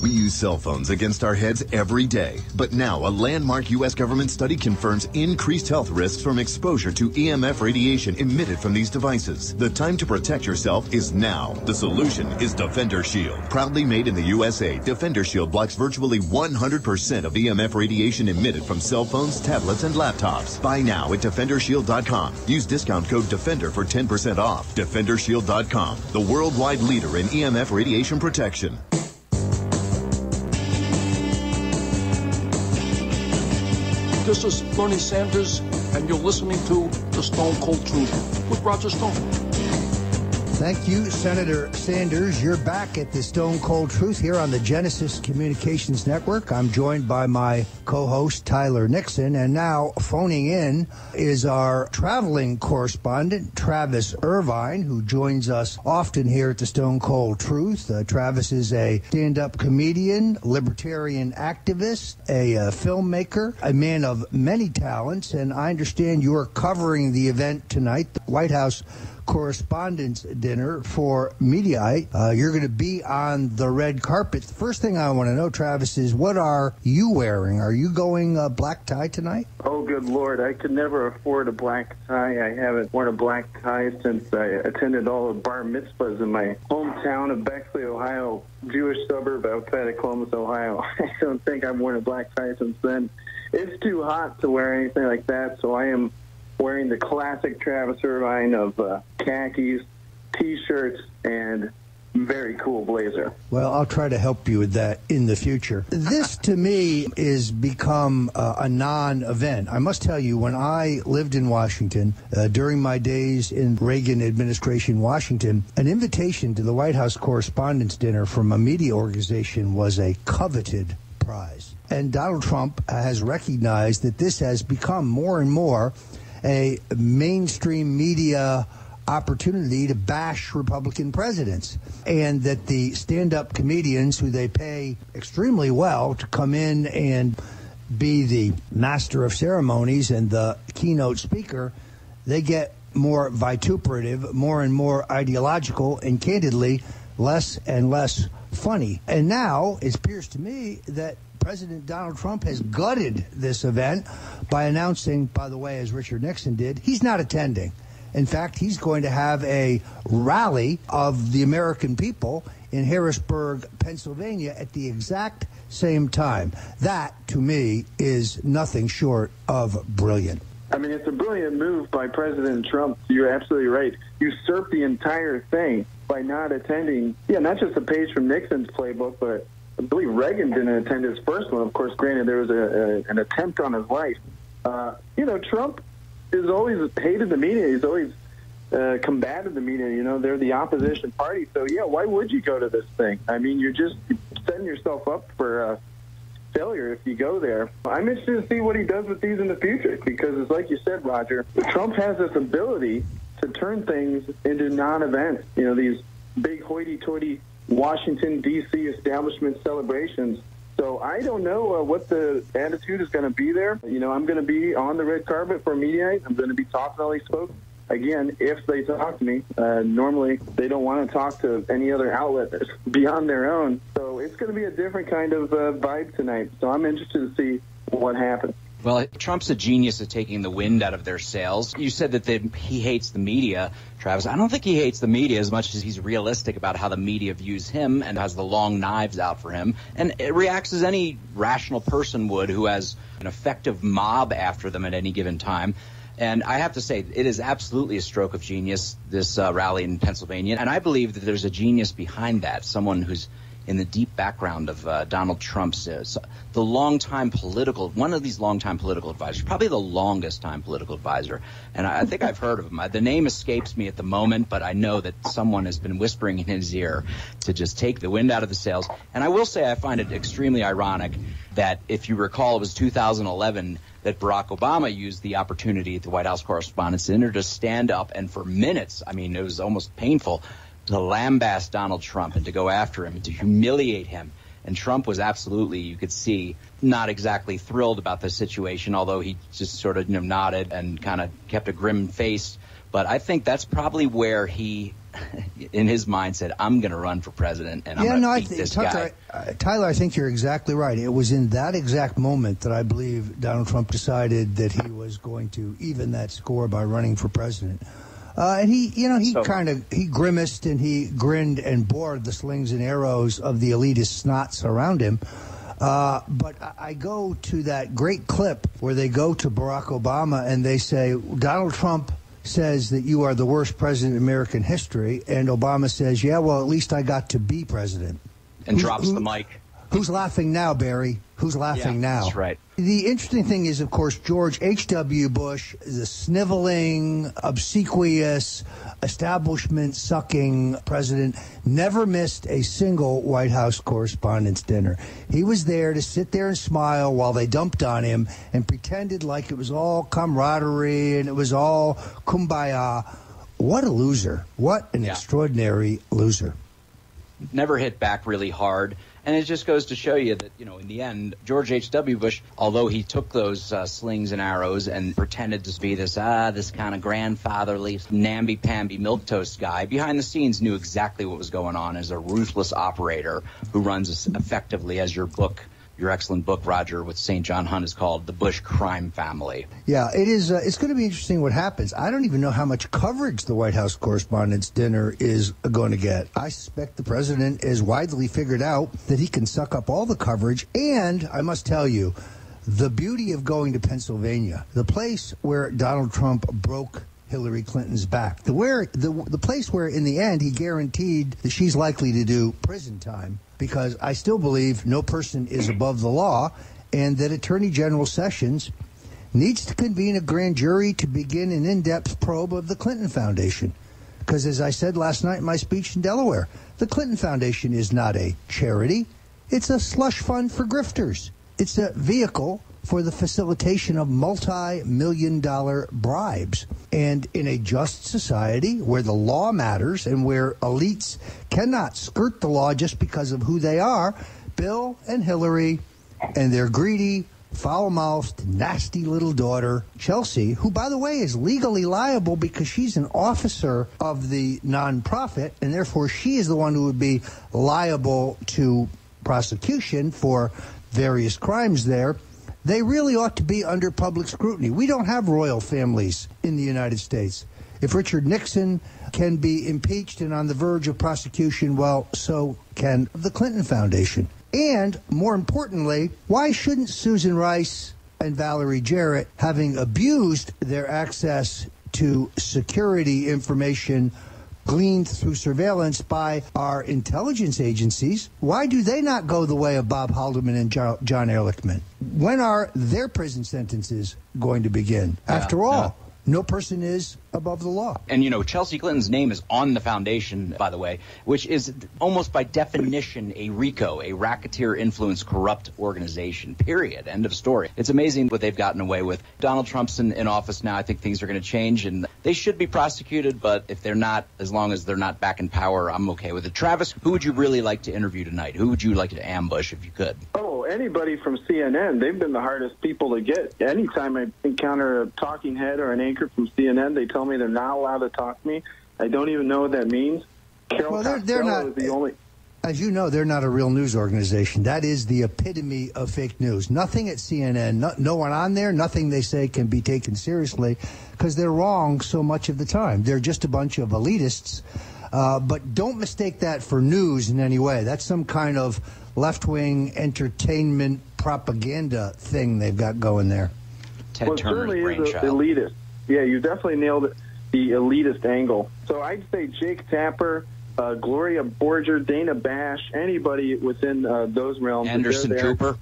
We use cell phones against our heads every day. But now a landmark U.S. government study confirms increased health risks from exposure to EMF radiation emitted from these devices. The time to protect yourself is now. The solution is Defender Shield. Proudly made in the USA, Defender Shield blocks virtually 100% of EMF radiation emitted from cell phones, tablets, and laptops. Buy now at DefenderShield.com. Use discount code DEFENDER for 10% off. DefenderShield.com, the worldwide leader in EMF radiation protection. This is Bernie Sanders, and you're listening to The Stone Cold Truth with Roger Stone. Thank you, Senator Sanders. You're back at the Stone Cold Truth here on the Genesis Communications Network. I'm joined by my co-host, Tyler Nixon, and now phoning in is our traveling correspondent, Travis Irvine, who joins us often here at the Stone Cold Truth. Travis is a stand-up comedian, libertarian activist, a filmmaker, a man of many talents, and I understand you're covering the event tonight, the White House Correspondents' Dinner for Mediaite. You're going to be on the red carpet. The first thing I want to know, Travis, is what are you wearing? Are you going black tie tonight? Oh, good Lord. I could never afford a black tie. I haven't worn a black tie since I attended all the bar mitzvahs in my hometown of Bexley, Ohio, Jewish suburb outside of Columbus, Ohio. I don't think I've worn a black tie since then. It's too hot to wear anything like that, so I am wearing the classic Travis Irvine of khakis, T-shirts, and very cool blazer. Well, I'll try to help you with that in the future. This, to me, is become a non-event. I must tell you, when I lived in Washington, during my days in Reagan administration Washington, an invitation to the White House Correspondents' Dinner from a media organization was a coveted prize. And Donald Trump has recognized that this has become more and more a mainstream media opportunity to bash Republican presidents, and that the stand-up comedians who they pay extremely well to come in and be the master of ceremonies and the keynote speaker, they get more vituperative, more and more ideological, and candidly less and less funny. And now it appears to me that President Donald Trump has gutted this event by announcing, by the way, as Richard Nixon did, he's not attending. In fact, he's going to have a rally of the American people in Harrisburg, Pennsylvania at the exact same time. That, to me, is nothing short of brilliant. I mean, it's a brilliant move by President Trump. You're absolutely right. Usurp the entire thing by not attending, not just a page from Nixon's playbook, but I believe Reagan didn't attend his first one. Of course, granted, there was an attempt on his life. Trump has always hated the media. He's always combated the media. They're the opposition party. So, yeah, why would you go to this thing? I mean, you're just setting yourself up for failure if you go there. I'm interested to see what he does with these in the future because it's like you said, Roger, Trump has this ability to turn things into non-events. These big hoity-toity Washington, D.C. establishment celebrations. So I don't know what the attitude is going to be there. I'm going to be on the red carpet for media. I'm going to be talking to all these folks. Again, if they talk to me, normally they don't want to talk to any other outlet beyond their own. So it's going to be a different kind of vibe tonight. So I'm interested to see what happens. Well, Trump's a genius at taking the wind out of their sails. You said that he hates the media, Travis. I don't think he hates the media as much as he's realistic about how the media views him and has the long knives out for him. And it reacts as any rational person would who has an effective mob after them at any given time. And I have to say, it is absolutely a stroke of genius, this rally in Pennsylvania. And I believe that there's a genius behind that, someone who's in the deep background of Donald Trump's, one of these longtime political advisors, probably the longest time political advisor. And I think I've heard of him. The name escapes me at the moment, but I know that someone has been whispering in his ear to just take the wind out of the sails. And I will say I find it extremely ironic that if you recall, it was 2011 that Barack Obama used the opportunity at the White House Correspondents' Dinner to stand up and for minutes, I mean, it was almost painful, to lambast Donald Trump and to go after him and to humiliate him. And Trump was absolutely, you could see, not exactly thrilled about the situation, although he just sort of nodded and kind of kept a grim face. But I think that's probably where he, in his mind, said, I'm going to run for president and I'm going to beat this guy. Tyler, I think you're exactly right. It was in that exact moment that I believe Donald Trump decided that he was going to even that score by running for president. And he grimaced and he grinned and bore the slings and arrows of the elitist snots around him. But I go to that great clip where they go to Barack Obama and they say, Donald Trump says that you are the worst president in American history. And Obama says, yeah, well, at least I got to be president. And drops the mic. Who's laughing now, Barry? Who's laughing now? That's right. The interesting thing is, of course, George H.W. Bush, the sniveling, obsequious, establishment-sucking president, never missed a single White House Correspondents' Dinner. He was there to sit there and smile while they dumped on him and pretended like it was all camaraderie and it was all kumbaya. What a loser. What an extraordinary loser. Never hit back really hard. And it just goes to show you that, in the end, George H.W. Bush, although he took those slings and arrows and pretended to be this kind of grandfatherly, namby-pamby milquetoast guy, behind the scenes knew exactly what was going on as a ruthless operator who runs as effectively as your excellent book, Roger, with St. John Hunt is called The Bush Crime Family. Yeah, it is. It's going to be interesting what happens. I don't even know how much coverage the White House Correspondents' Dinner is going to get. I suspect the president is widely figured out that he can suck up all the coverage. And I must tell you, the beauty of going to Pennsylvania, the place where Donald Trump broke Hillary Clinton's back, the place where in the end he guaranteed that she's likely to do prison time, because I still believe no person is above the law, and that Attorney General Sessions needs to convene a grand jury to begin an in-depth probe of the Clinton Foundation. Because as I said last night in my speech in Delaware, the Clinton Foundation is not a charity. It's a slush fund for grifters. It's a vehicle for the facilitation of multi-million-dollar bribes. And in a just society where the law matters and where elites cannot skirt the law just because of who they are, Bill and Hillary and their greedy, foul-mouthed, nasty little daughter, Chelsea, who, by the way, is legally liable because she's an officer of the nonprofit, and therefore she is the one who would be liable to prosecution for various crimes there. They really ought to be under public scrutiny. We don't have royal families in the United States. If Richard Nixon can be impeached and on the verge of prosecution, well, so can the Clinton Foundation. And more importantly, why shouldn't Susan Rice and Valerie Jarrett, having abused their access to security information gleaned through surveillance by our intelligence agencies, why do they not go the way of Bob Haldeman and John Ehrlichman? When are their prison sentences going to begin? After all, no person is above the law. And, Chelsea Clinton's name is on the foundation, by the way, which is almost by definition a RICO, a racketeer influence corrupt organization, period. End of story. It's amazing what they've gotten away with. Donald Trump's in office now. I think things are going to change, and they should be prosecuted, but if they're not, as long as they're not back in power, I'm okay with it. Travis, who would you really like to interview tonight? Who would you like to ambush if you could? Oh, anybody from CNN. They've been the hardest people to get. Anytime I encounter a talking head or an anchor from CNN, they tell me they're not allowed to talk to me. I don't even know what that means. Carol they're not. Is the only. As you know, they're not a real news organization. That is the epitome of fake news. Nothing at CNN, no one on there, nothing they say can be taken seriously because they're wrong so much of the time. They're just a bunch of elitists. But don't mistake that for news in any way. That's some kind of left-wing entertainment propaganda thing they've got going there. Ted Turner's brainchild. Elitist. Yeah, you definitely nailed it, the elitist angle. So I'd say Jake Tapper, Gloria Borger, Dana Bash, anybody within those realms. Anderson Cooper.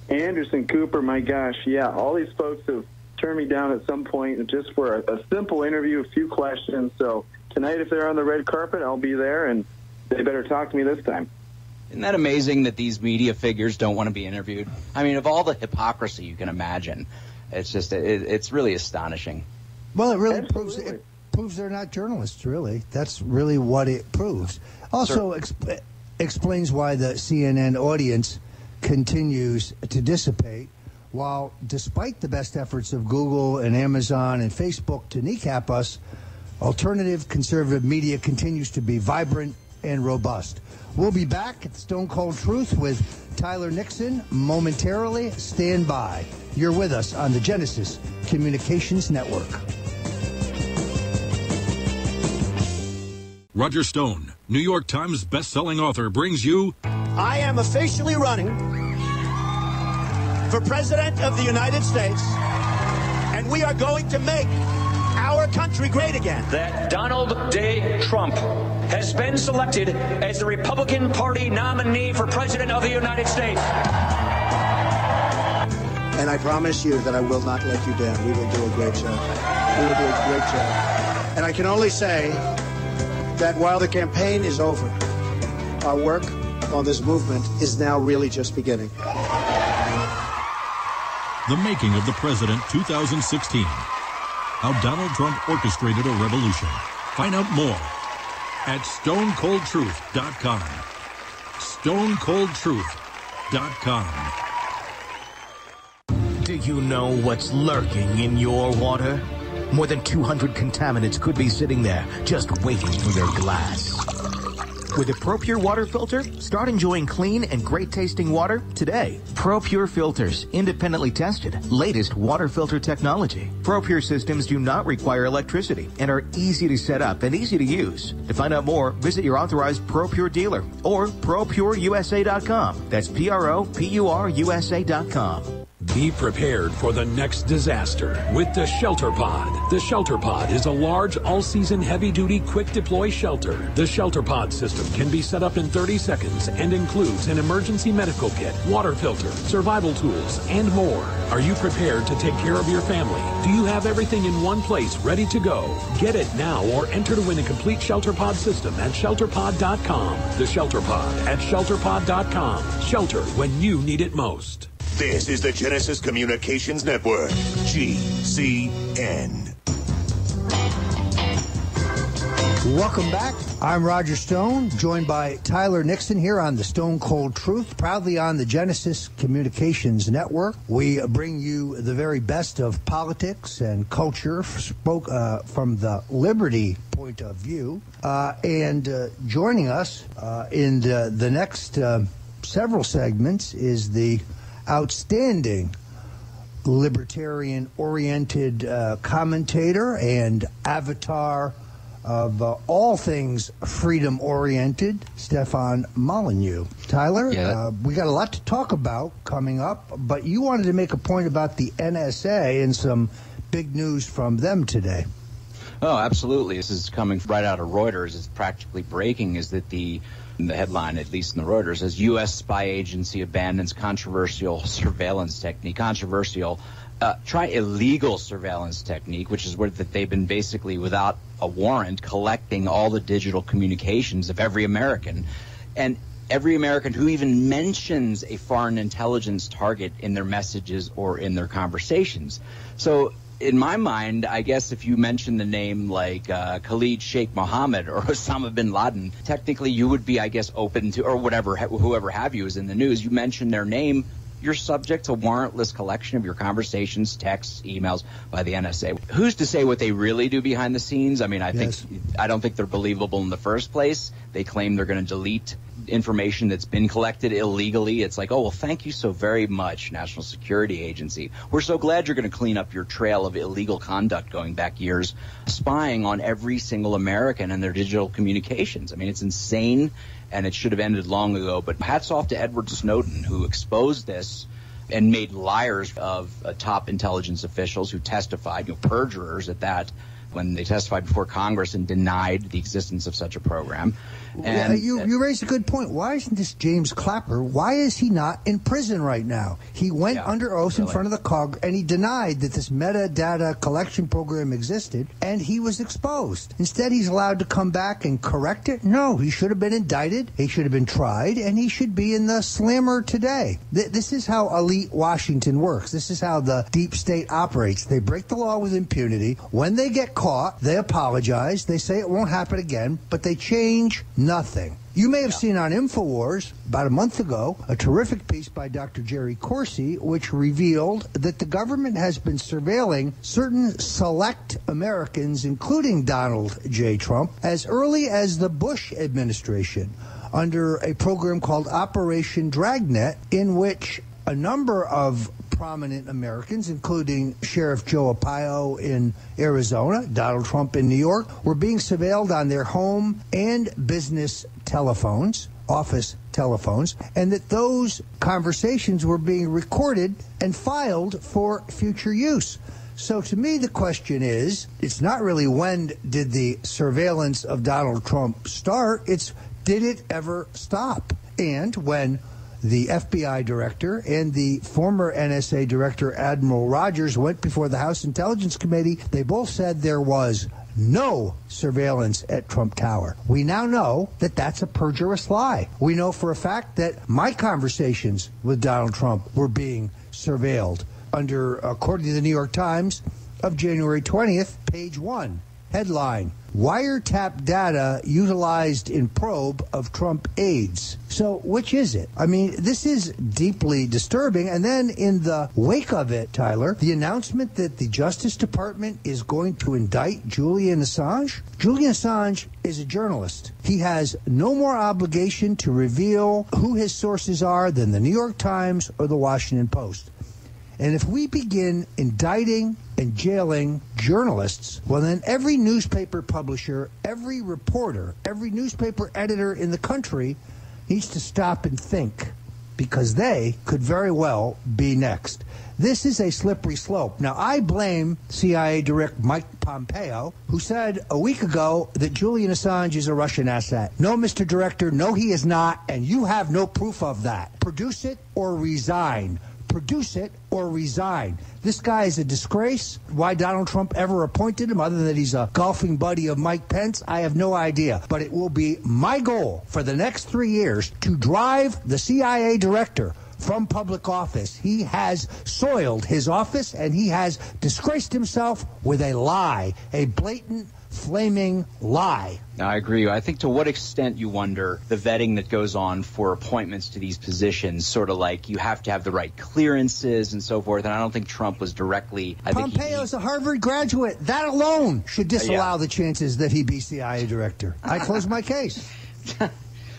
Anderson Cooper, my gosh, yeah. All these folks have turned me down at some point just for a simple interview, a few questions. So tonight, if they're on the red carpet, I'll be there, and they better talk to me this time. Isn't that amazing that these media figures don't want to be interviewed? I mean, of all the hypocrisy you can imagine, it's just it's really astonishing. Well, it really proves they're not journalists, really. That's really what it proves. Also explains why the CNN audience continues to dissipate, while despite the best efforts of Google and Amazon and Facebook to kneecap us, alternative conservative media continues to be vibrant and robust. We'll be back at Stone Cold Truth with Tyler Nixon momentarily. Stand by. You're with us on the Genesis Communications Network. Roger Stone, New York Times best-selling author, brings you... I am officially running for President of the United States, and we are going to make our country great again. That Donald J. Trump has been selected as the Republican Party nominee for President of the United States. And I promise you that I will not let you down. We will do a great job. We will do a great job. And I can only say that while the campaign is over, our work on this movement is now really just beginning. The Making of the President 2016. How Donald Trump orchestrated a revolution. Find out more at StoneColdTruth.com. StoneColdTruth.com. Do you know what's lurking in your water? More than 200 contaminants could be sitting there, just waiting for your glass. With a ProPure water filter, start enjoying clean and great-tasting water today. ProPure filters, independently tested, latest water filter technology. ProPure systems do not require electricity and are easy to set up and easy to use. To find out more, visit your authorized ProPure dealer or ProPureUSA.com. That's ProPureUSA.com. Be prepared for the next disaster with the Shelter Pod. The Shelter Pod is a large, all-season, heavy-duty, quick-deploy shelter. The Shelter Pod system can be set up in 30 seconds and includes an emergency medical kit, water filter, survival tools, and more. Are you prepared to take care of your family? Do you have everything in one place ready to go? Get it now or enter to win a complete Shelter Pod system at ShelterPod.com. The Shelter Pod at ShelterPod.com. Shelter when you need it most. This is the Genesis Communications Network, GCN. Welcome back. I'm Roger Stone, joined by Tyler Nixon here on the Stone Cold Truth, proudly on the Genesis Communications Network. We bring you the very best of politics and culture from the liberty point of view. And joining us in the next several segments is the outstanding libertarian-oriented commentator and avatar of all things freedom-oriented, Stefan Molyneux. Tyler, we got a lot to talk about coming up, but you wanted to make a point about the NSA and some big news from them today. Oh, absolutely. This is coming right out of Reuters. It's practically breaking, is that the headline, at least in the Reuters, says U.S. spy agency abandons controversial surveillance technique. Controversial, try illegal surveillance technique, which is where that they've been basically without a warrant collecting all the digital communications of every American. And every American who even mentions a foreign intelligence target in their messages or in their conversations. So in my mind, I guess if you mention the name like Khalid Sheikh Mohammed or Osama bin Laden, technically you would be, I guess, open to, or whatever, whoever have you is in the news, you mention their name, you're subject to warrantless collection of your conversations, texts, emails by the NSA. Who's to say what they really do behind the scenes? I mean, I don't think they're believable in the first place. They claim they're going to delete information that's been collected illegally. It's like, oh, well, thank you so very much, National Security Agency. We're so glad you're going to clean up your trail of illegal conduct going back years, spying on every single American and their digital communications. I mean, it's insane, and it should have ended long ago. But hats off to Edward Snowden, who exposed this and made liars of top intelligence officials who testified, perjurers at that, when they testified before Congress and denied the existence of such a program. And you raised a good point. Why isn't this James Clapper? Why is he not in prison right now? He went under oath in front of the COG, and he denied that this metadata collection program existed, and he was exposed. Instead, he's allowed to come back and correct it? No, he should have been indicted, he should have been tried, and he should be in the slammer today. This is how elite Washington works. This is how the deep state operates. They break the law with impunity. When they get caught, they apologize. They say it won't happen again, but they change nothing. You may have seen on InfoWars about a month ago a terrific piece by Dr. Jerry Corsi, which revealed that the government has been surveilling certain select Americans, including Donald J. Trump, as early as the Bush administration under a program called Operation Dragnet, in which a number of prominent Americans, including Sheriff Joe Arpaio in Arizona, Donald Trump in New York, were being surveilled on their home and business telephones, office telephones, and that those conversations were being recorded and filed for future use. So to me, the question is, it's not really when did the surveillance of Donald Trump start, it's did it ever stop? And when the FBI director and the former NSA director, Admiral Rogers, went before the House Intelligence Committee, they both said there was no surveillance at Trump Tower. We now know that that's a perjurious lie. We know for a fact that my conversations with Donald Trump were being surveilled under, according to the New York Times, of January 20th, page 1, headline, wiretap data utilized in probe of Trump aides. So which is it? I mean, this is deeply disturbing. And then in the wake of it, Tyler, the announcement that the Justice Department is going to indict Julian Assange. Julian Assange is a journalist. He has no more obligation to reveal who his sources are than the New York Times or the Washington Post. And if we begin indicting and jailing journalists, well, then every newspaper publisher, every reporter, every newspaper editor in the country needs to stop and think, because they could very well be next. This is a slippery slope. Now, I blame CIA Director Mike Pompeo, who said a week ago that Julian Assange is a Russian asset. No, Mr. Director, no, he is not, and you have no proof of that. Produce it or resign. Produce it or resign. This guy is a disgrace. Why Donald Trump ever appointed him, other than he's a golfing buddy of Mike Pence, I have no idea. But it will be my goal for the next 3 years to drive the CIA director from public office. He has soiled his office, and he has disgraced himself with a lie, a blatant, flaming lie. I agree. I think to what extent, you wonder, the vetting that goes on for appointments to these positions, sort of like you have to have the right clearances and so forth. And I don't think Trump was directly... Pompeo's a Harvard graduate. That alone should disallow the chances that he be CIA director. I close my case.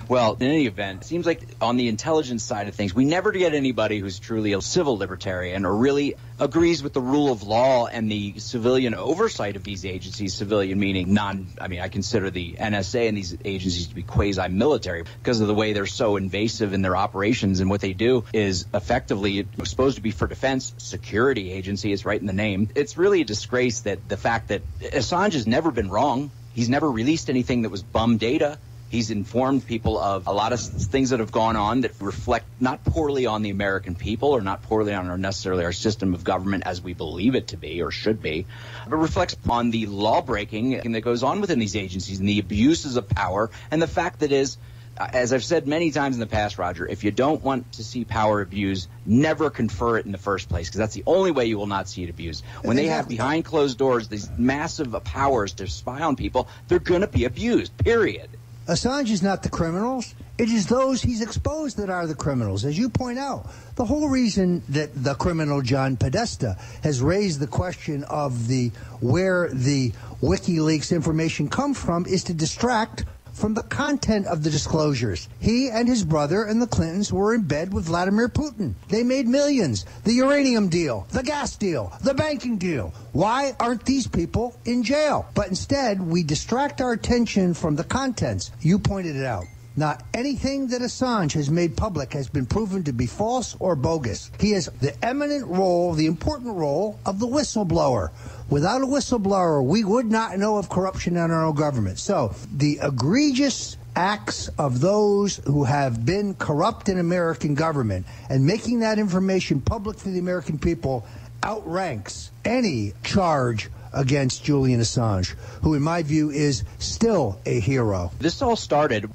Well, in any event, it seems like on the intelligence side of things, we never get anybody who's truly a civil libertarian or really agrees with the rule of law and the civilian oversight of these agencies, civilian meaning I consider the NSA and these agencies to be quasi-military because of the way they're so invasive in their operations, and what they do is effectively supposed to be for defense, security agency, it's right in the name. It's really a disgrace that the fact that Assange has never been wrong. He's never released anything that was bum data. He's informed people of a lot of things that have gone on that reflect not poorly on the American people or not poorly on necessarily our system of government as we believe it to be or should be, but reflects on the law-breaking that goes on within these agencies and the abuses of power, and the fact that is, as I've said many times in the past, Roger, if you don't want to see power abused, never confer it in the first place, because that's the only way you will not see it abused. When they have behind closed doors these massive powers to spy on people, they're going to be abused, period. Assange is not the criminals. It is those he's exposed that are the criminals. As you point out, the whole reason that the criminal John Podesta has raised the question of where the WikiLeaks information comes from is to distract from the content of the disclosures. He and his brother and the Clintons were in bed with Vladimir Putin. They made millions. The uranium deal, the gas deal, the banking deal. Why aren't these people in jail? But instead, we distract our attention from the contents. You pointed it out. Not anything that Assange has made public has been proven to be false or bogus. He has the eminent role, the important role of the whistleblower. Without a whistleblower, we would not know of corruption in our own government. So the egregious acts of those who have been corrupt in American government and making that information public to the American people outranks any charge against Julian Assange, who in my view is still a hero. This all started,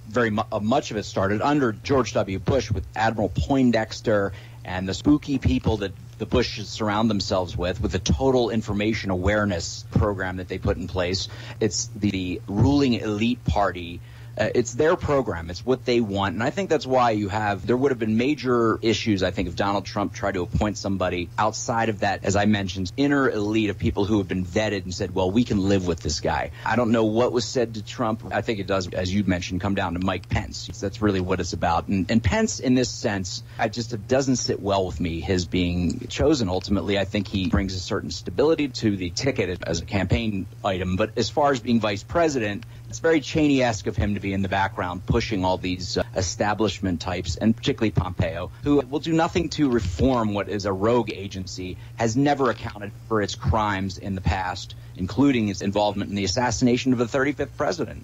much of it started under George W. Bush with Admiral Poindexter and the spooky people that the Bushes surround themselves with the total information awareness program that they put in place. It's the ruling elite party. It's their program. It's what they want. And I think that's why there would have been major issues, I think, if Donald Trump tried to appoint somebody outside of that, as I mentioned, inner elite of people who have been vetted and said, well, we can live with this guy. I don't know what was said to Trump. I think it does, as you mentioned, come down to Mike Pence. That's really what it's about. And Pence, in this sense, it doesn't sit well with me, his being chosen. Ultimately, I think he brings a certain stability to the ticket as a campaign item. But as far as being vice president, it's very Cheney-esque of him to be in the background pushing all these establishment types, and particularly Pompeo, who will do nothing to reform what is a rogue agency, has never accounted for its crimes in the past, including its involvement in the assassination of the 35th president.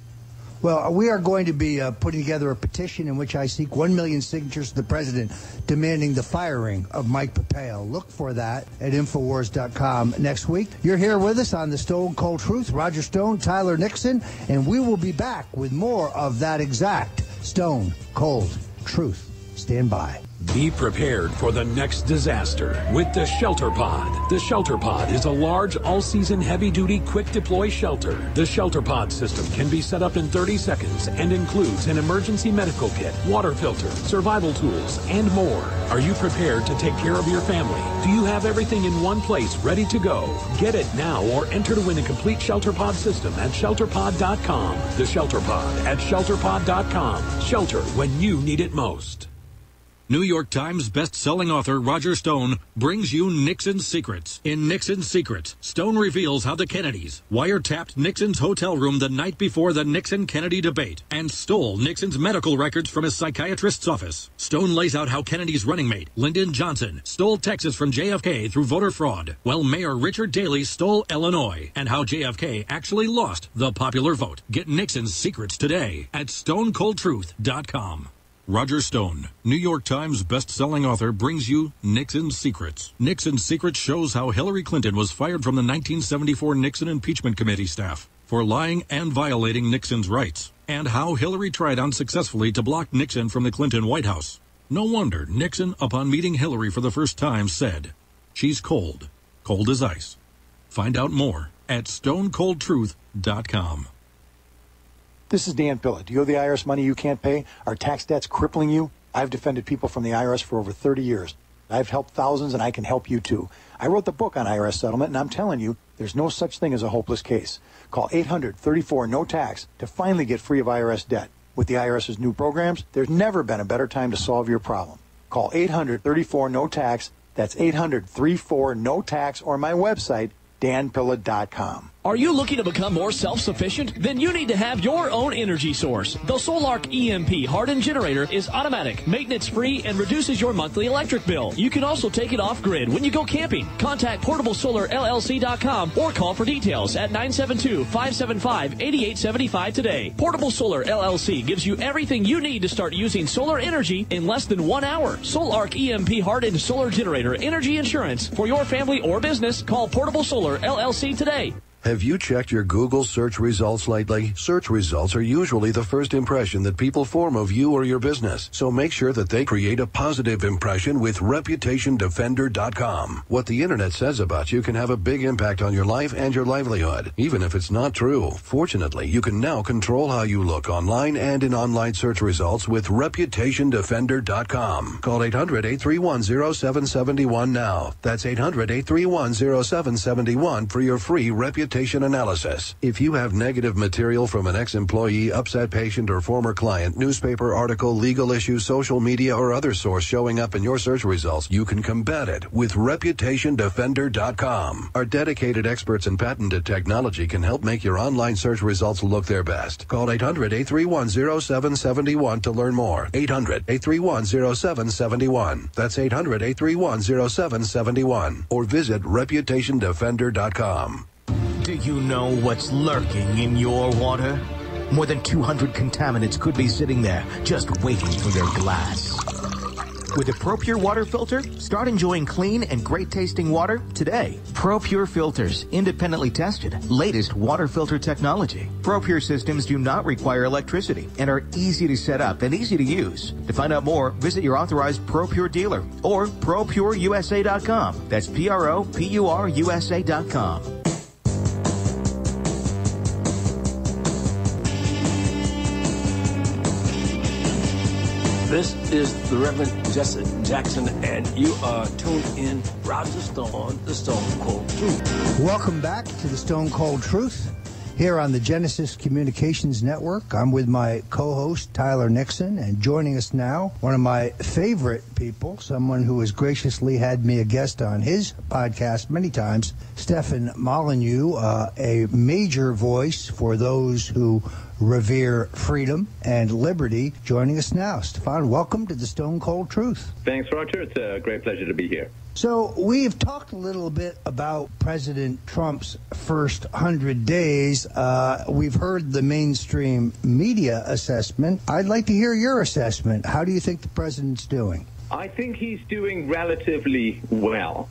Well, we are going to be putting together a petition in which I seek 1 million signatures to the president demanding the firing of Mike Pompeo. Look for that at Infowars.com next week. You're here with us on the Stone Cold Truth. Roger Stone, Tyler Nixon, and we will be back with more of that exact Stone Cold Truth. Stand by. Be prepared for the next disaster with the Shelter Pod. The Shelter Pod is a large, all-season, heavy-duty, quick-deploy shelter. The Shelter Pod system can be set up in 30 seconds and includes an emergency medical kit, water filter, survival tools, and more. Are you prepared to take care of your family? Do you have everything in one place ready to go? Get it now or enter to win a complete Shelter Pod system at ShelterPod.com. The Shelter Pod at ShelterPod.com. Shelter when you need it most. New York Times best-selling author Roger Stone brings you Nixon's Secrets. In Nixon's Secrets, Stone reveals how the Kennedys wiretapped Nixon's hotel room the night before the Nixon-Kennedy debate and stole Nixon's medical records from his psychiatrist's office. Stone lays out how Kennedy's running mate, Lyndon Johnson, stole Texas from JFK through voter fraud, while Mayor Richard Daley stole Illinois, and how JFK actually lost the popular vote. Get Nixon's Secrets today at StoneColdTruth.com. Roger Stone, New York Times best-selling author, brings you Nixon's Secrets. Nixon's Secrets shows how Hillary Clinton was fired from the 1974 Nixon Impeachment Committee staff for lying and violating Nixon's rights, and how Hillary tried unsuccessfully to block Nixon from the Clinton White House. No wonder Nixon, upon meeting Hillary for the first time, said, "She's cold, cold as ice." Find out more at StoneColdTruth.com. This is Dan Pilla. Do you owe the IRS money you can't pay? Are tax debts crippling you? I've defended people from the IRS for over 30 years. I've helped thousands, and I can help you too. I wrote the book on IRS settlement, and I'm telling you, there's no such thing as a hopeless case. Call 800-34-NO-TAX to finally get free of IRS debt. With the IRS's new programs, there's never been a better time to solve your problem. Call 800-34-NO-TAX. That's 800-34-NO-TAX, or my website, danpilla.com. Are you looking to become more self-sufficient? Then you need to have your own energy source. The SolarArc EMP hardened generator is automatic, maintenance-free, and reduces your monthly electric bill. You can also take it off-grid when you go camping. Contact PortableSolarLLC.com or call for details at 972-575-8875 today. Portable Solar LLC gives you everything you need to start using solar energy in less than 1 hour. SolarArc EMP hardened solar generator energy insurance for your family or business. Call Portable Solar LLC today. Have you checked your Google search results lately? Search results are usually the first impression that people form of you or your business. So make sure that they create a positive impression with ReputationDefender.com. What the internet says about you can have a big impact on your life and your livelihood, even if it's not true. Fortunately, you can now control how you look online and in online search results with ReputationDefender.com. Call 800-831-0771 now. That's 800-831-0771 for your free reputation analysis. If you have negative material from an ex-employee, upset patient, or former client, newspaper article, legal issue, social media, or other source showing up in your search results, you can combat it with ReputationDefender.com. Our dedicated experts in patented technology can help make your online search results look their best. Call 800-831-0771 to learn more. 800-831-0771. That's 800-831-0771. Or visit ReputationDefender.com. Do you know what's lurking in your water? More than 200 contaminants could be sitting there, just waiting for your glass. With a ProPure water filter, start enjoying clean and great-tasting water today. ProPure filters, independently tested, latest water filter technology. ProPure systems do not require electricity and are easy to set up and easy to use. To find out more, visit your authorized ProPure dealer or ProPureUSA.com. That's ProPureUSA.com. This is the Reverend Jesse Jackson, and you are tuned in Roger Stone on the Stone Cold Truth. Welcome back to the Stone Cold Truth here on the Genesis Communications Network. I'm with my co-host, Tyler Nixon, and joining us now, one of my favorite people, someone who has graciously had me a guest on his podcast many times, Stefan Molyneux, a major voice for those who revere freedom and liberty, joining us now. Stefan, welcome to the Stone Cold Truth. Thanks, Roger. It's a great pleasure to be here. So we've talked a little bit about President Trump's first 100 days. We've heard the mainstream media assessment. I'd like to hear your assessment. How do you think the president's doing? I think he's doing relatively well.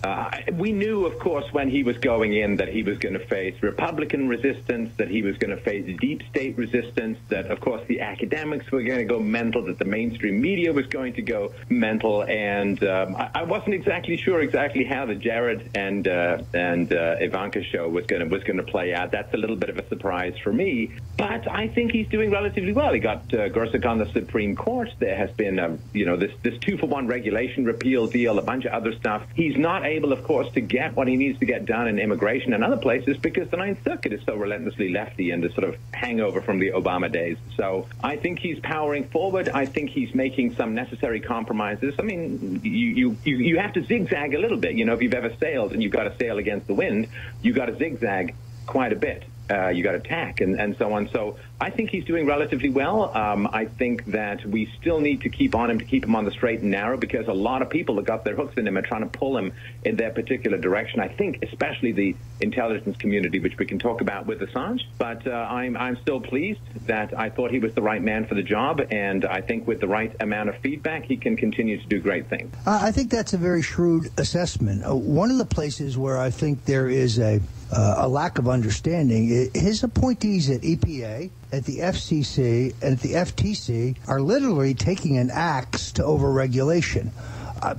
We knew, of course, when he was going in that he was going to face Republican resistance, that he was going to face deep state resistance, that, of course, the academics were going to go mental, that the mainstream media was going to go mental. And I wasn't exactly sure how the Jared and Ivanka show was going to play out. That's a little bit of a surprise for me. But I think he's doing relatively well. He got Gorsuch on the Supreme Court. There has been, this 2-for-1 regulation repeal deal, a bunch of other stuff. He's not able, of course, to get what he needs to get done in immigration and other places because the Ninth Circuit is so relentlessly lefty and the sort of hangover from the Obama days. So I think he's powering forward. I think he's making some necessary compromises. I mean, you have to zigzag a little bit. You know, if you've ever sailed and you've got to sail against the wind, you've got to zigzag quite a bit. You got to tack and so on. So I think he's doing relatively well. I think that we still need to keep on him to keep him on the straight and narrow because a lot of people that got their hooks in him are trying to pull him in their particular direction. I think especially the intelligence community, which we can talk about with Assange. But I'm still pleased that I thought he was the right man for the job. And I think with the right amount of feedback, he can continue to do great things. I think that's a very shrewd assessment. One of the places where I think there is a lack of understanding, his appointees at EPA, at the FCC, and at the FTC are literally taking an axe to overregulation.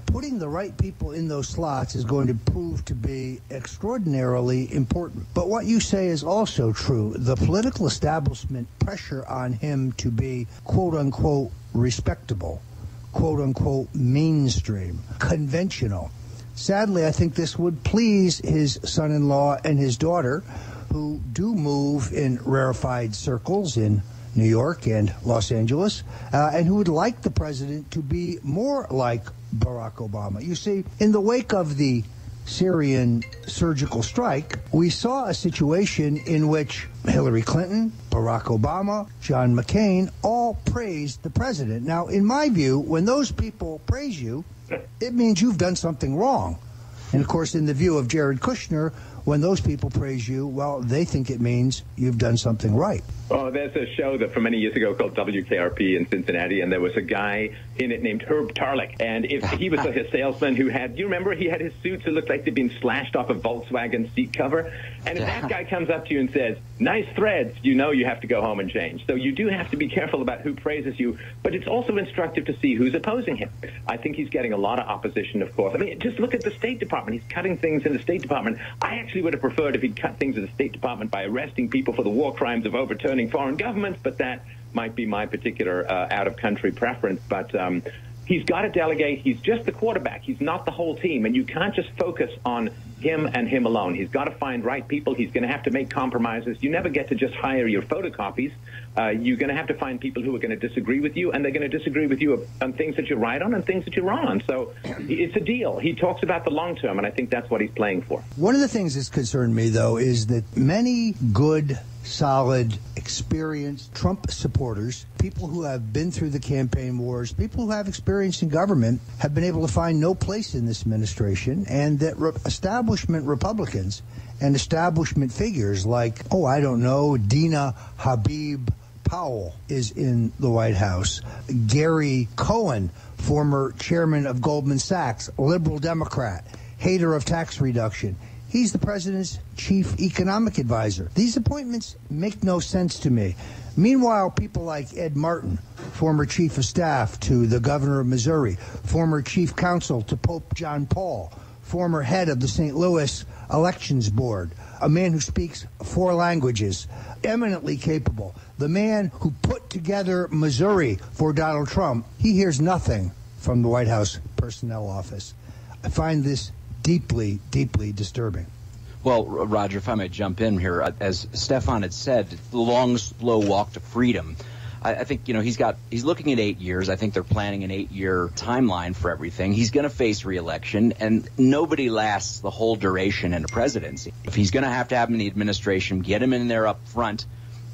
Putting the right people in those slots is going to prove to be extraordinarily important. But what you say is also true. The political establishment pressure on him to be, quote-unquote, respectable, quote-unquote, mainstream, conventional. Sadly, I think this would please his son-in-law and his daughter, who do move in rarefied circles in New York and Los Angeles, and who would like the president to be more like Barack Obama. You see, in the wake of the Syrian surgical strike, we saw a situation in which Hillary Clinton, Barack Obama, John McCain all praised the president. Now, in my view, when those people praise you, it means you've done something wrong. And, of course, in the view of Jared Kushner, when those people praise you, well, they think it means you've done something right. Oh, there's a show that from many years ago called WKRP in Cincinnati, and there was a guy in it named Herb Tarlick. And if he was a salesman who had, you remember, he had his suits that looked like they'd been slashed off a Volkswagen seat cover. And if that guy comes up to you and says, nice threads, you know you have to go home and change. So you do have to be careful about who praises you, but it's also instructive to see who's opposing him. I think he's getting a lot of opposition, of course. I mean, just look at the State Department. He's cutting things in the State Department. I actually would have preferred if he'd cut things in the State Department by arresting people for the war crimes of overturning foreign governments, but that might be my particular out-of-country preference. But he's got to delegate. He's just the quarterback. He's not the whole team, and you can't just focus on him and him alone. He's got to find right people. He's going to have to make compromises. You never get to just hire your photocopies. You're going to have to find people who are going to disagree with you, and they're going to disagree with you on things that you're right on and things that you're wrong on. So it's a deal. He talks about the long term, and I think that's what he's playing for. One of the things that's concerned me, though, is that many good, solid, experienced Trump supporters, people who have been through the campaign wars, people who have experience in government, have been able to find no place in this administration, and that establishment Republicans and establishment figures like, I don't know, Dina Habib Powell is in the White House. Gary Cohen, former chairman of Goldman Sachs, liberal Democrat, hater of tax reduction. He's the president's chief economic advisor. These appointments make no sense to me. Meanwhile, people like Ed Martin, former chief of staff to the governor of Missouri, former chief counsel to Pope John Paul, former head of the St. Louis Elections Board, a man who speaks 4 languages, eminently capable, the man who put together Missouri for Donald Trump, he hears nothing from the White House Personnel Office. I find this deeply, deeply disturbing. Well, Roger, if I might jump in here, as Stefan had said, the long, slow walk to freedom. I think, he's looking at 8 years. I think they're planning an 8-year timeline for everything. He's going to face re-election, and nobody lasts the whole duration in a presidency. If he's going to have him in the administration, get him in there up front,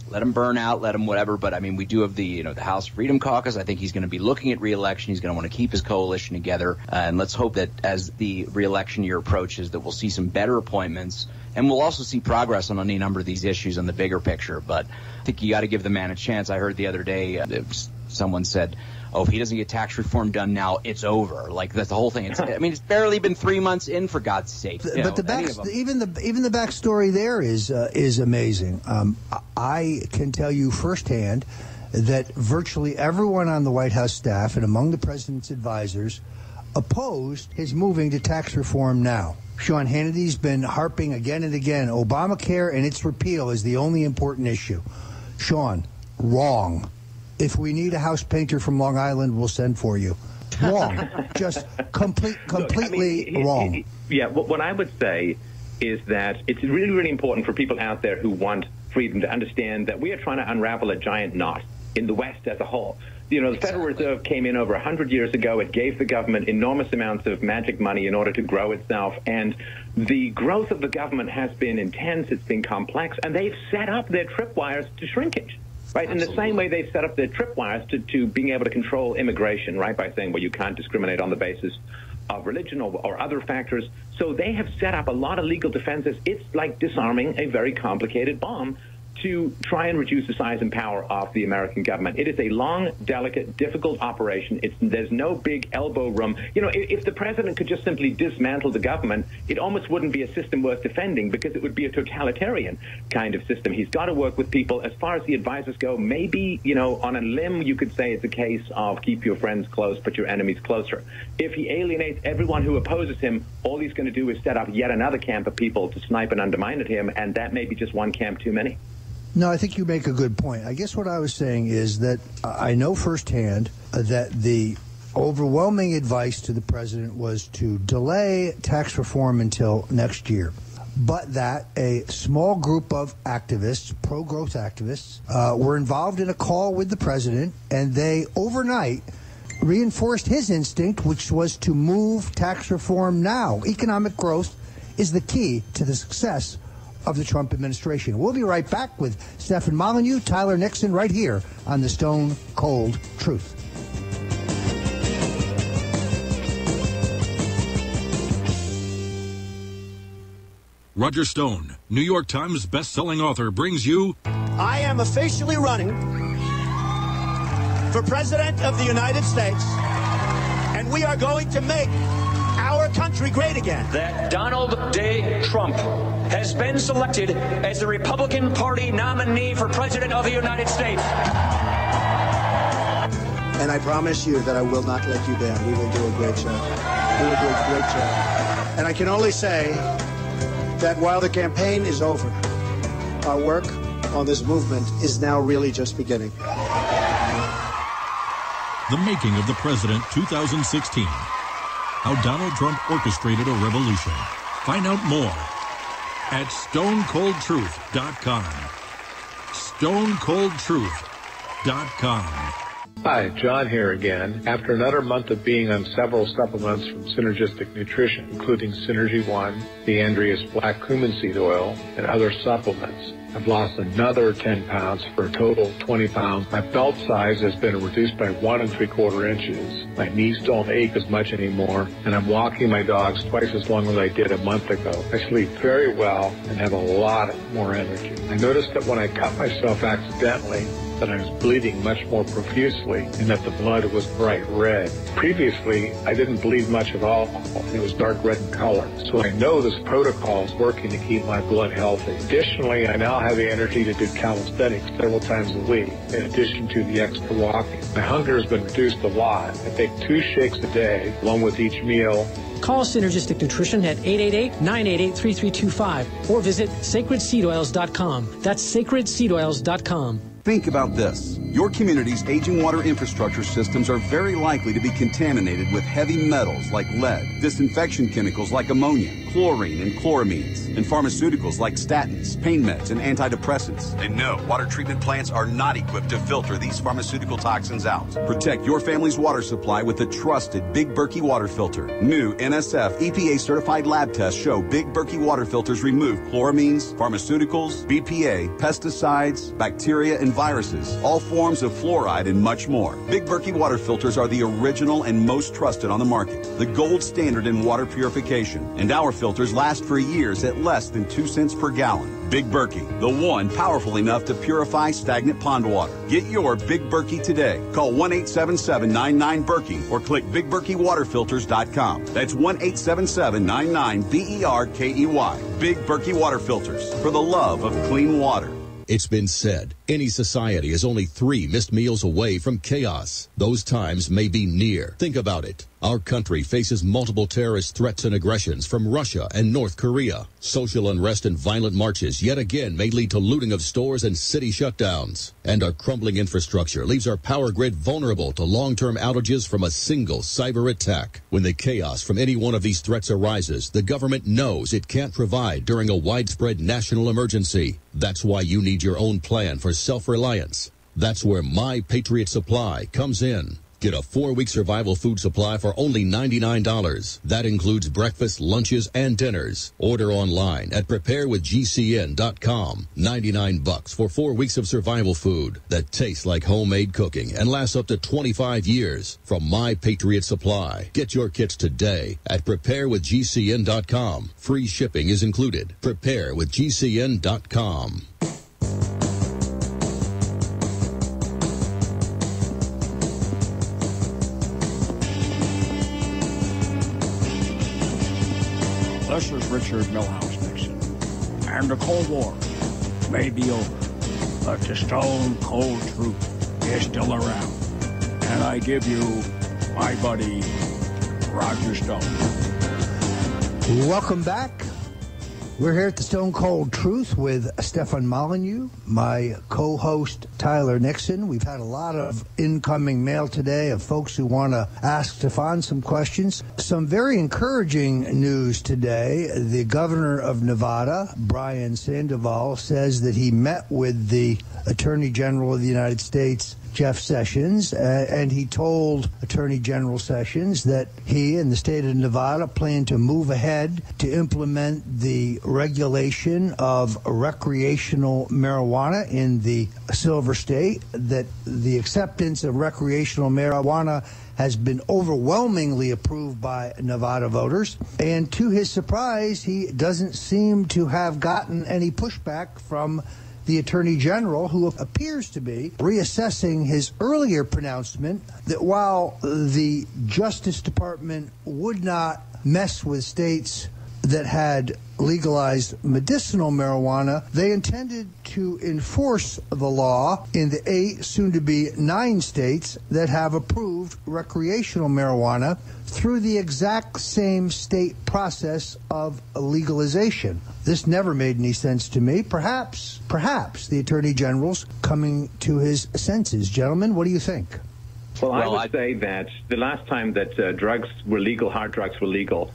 let him burn out, let him whatever. But, I mean, we do have the House Freedom Caucus. I think he's going to be looking at re-election. He's going to want to keep his coalition together. And let's hope that as the re-election year approaches that we'll see some better appointments. And we'll also see progress on any number of these issues on the bigger picture. But I think you got to give the man a chance. I heard the other day someone said, if he doesn't get tax reform done now, it's over. Like, that's the whole thing. It's barely been 3 months in, for God's sake. But even the backstory there is amazing. I can tell you firsthand that virtually everyone on the White House staff and among the president's advisors opposed his moving to tax reform now. Sean Hannity's been harping again and again, Obamacare and its repeal is the only important issue. Sean, wrong. If we need a house painter from Long Island, we'll send for you. Wrong. Just completely wrong. Yeah, what I would say is that it's really, really important for people out there who want freedom to understand that we are trying to unravel a giant knot in the West as a whole. The Federal Reserve came in over 100 years ago. It gave the government enormous amounts of magic money in order to grow itself. And the growth of the government has been intense. It's been complex. And they've set up their tripwires to shrinkage. Right? Absolutely. In the same way they've set up their tripwires to being able to control immigration, right, by saying, well, you can't discriminate on the basis of religion or other factors. So they have set up a lot of legal defenses. It's like disarming a very complicated bomb to try and reduce the size and power of the American government. It is a long, delicate, difficult operation. There's no big elbow room. If the president could just simply dismantle the government, it almost wouldn't be a system worth defending because it would be a totalitarian kind of system. He's got to work with people. As far as the advisors go, maybe, on a limb, you could say it's a case of keep your friends close, but your enemies closer. If he alienates everyone who opposes him, all he's going to do is set up yet another camp of people to snipe and undermine at him, and that may be just one camp too many. No, I think you make a good point. I guess what I was saying is that I know firsthand that the overwhelming advice to the president was to delay tax reform until next year. but that a small group of activists, pro-growth activists, were involved in a call with the president, and they overnight reinforced his instinct, which was to move tax reform now. Economic growth is the key to the success of the Trump administration. We'll be right back with Stefan Molyneux, Tyler Nixon, right here on the Stone Cold Truth. Roger Stone, New York Times best-selling author, brings you... I am officially running for President of the United States, and we are going to make our country great again. That Donald J. Trump has been selected as the Republican Party nominee for President of the United States. And I promise you that I will not let you down. We will do a great job. We will do a great job. And I can only say that while the campaign is over, our work on this movement is now really just beginning. The Making of the President 2016. How Donald Trump orchestrated a revolution. Find out more at StoneColdTruth.com. StoneColdTruth.com. Hi, John here again. After another month of being on several supplements from Synergistic Nutrition, including Synergy One, the Andreas Black Cumin Seed Oil, and other supplements, I've lost another 10 pounds for a total of 20 pounds. My belt size has been reduced by 1 3/4 inches. My knees don't ache as much anymore, and I'm walking my dogs twice as long as I did a month ago. I sleep very well and have a lot more energy. I noticed that when I cut myself accidentally, that I was bleeding much more profusely and that the blood was bright red. Previously, I didn't bleed much at all. It was dark red in color. So I know this protocol is working to keep my blood healthy. Additionally, I now have the energy to do calisthenics several times a week, in addition to the extra walking. My hunger has been reduced a lot. I take 2 shakes a day, along with each meal. Call Synergistic Nutrition at 888-988-3325 or visit sacredseedoils.com. That's sacredseedoils.com. Think about this. Your community's aging water infrastructure systems are very likely to be contaminated with heavy metals like lead, disinfection chemicals like ammonia, chlorine and chloramines, and pharmaceuticals like statins, pain meds, and antidepressants. And no, water treatment plants are not equipped to filter these pharmaceutical toxins out. Protect your family's water supply with the trusted Big Berkey water filter. New NSF EPA-certified lab tests show Big Berkey water filters remove chloramines, pharmaceuticals, BPA, pesticides, bacteria, and viruses, all forms of fluoride, and much more. Big Berkey water filters are the original and most trusted on the market, the gold standard in water purification, and our filters last for years at less than 2 cents per gallon. Big Berkey, the one powerful enough to purify stagnant pond water. Get your Big Berkey today. Call 1-877-99-BERKEY or click BigBerkeyWaterFilters.com. That's 1-877-99-BERKEY. Big Berkey Water Filters, for the love of clean water. It's been said, any society is only 3 missed meals away from chaos. Those times may be near. Think about it. Our country faces multiple terrorist threats and aggressions from Russia and North Korea. Social unrest and violent marches yet again may lead to looting of stores and city shutdowns. And our crumbling infrastructure leaves our power grid vulnerable to long-term outages from a single cyber attack. When the chaos from any one of these threats arises, the government knows it can't provide during a widespread national emergency. That's why you need your own plan for self-reliance. That's where My Patriot Supply comes in. Get a 4-week survival food supply for only $99. That includes breakfast, lunches, and dinners. Order online at preparewithgcn.com. $99 for 4 weeks of survival food that tastes like homemade cooking and lasts up to 25 years from My Patriot Supply. Get your kits today at preparewithgcn.com. Free shipping is included. Preparewithgcn.com. This is Richard Milhouse Nixon, and the Cold War may be over, but the Stone Cold Truth is still around. And I give you my buddy, Roger Stone. Welcome back. We're here at the Stone Cold Truth with Stefan Molyneux, my co-host Tyler Nixon. We've had a lot of incoming mail today of folks who want to ask Stefan some questions. Some very encouraging news today. The governor of Nevada, Brian Sandoval, says that he met with the Attorney General of the United States, Jeff Sessions, and he told Attorney General Sessions that he and the state of Nevada plan to move ahead to implement the regulation of recreational marijuana in the Silver State, that the acceptance of recreational marijuana has been overwhelmingly approved by Nevada voters. And to his surprise, he doesn't seem to have gotten any pushback from the Attorney General, who appears to be reassessing his earlier pronouncement that while the Justice Department would not mess with states that had legalized medicinal marijuana, they intended to enforce the law in the 8, soon-to-be 9 states that have approved recreational marijuana through the exact same state process of legalization. This never made any sense to me. Perhaps the Attorney General's coming to his senses. Gentlemen, what do you think? Well, I would say that the last time that drugs were legal, hard drugs were legal,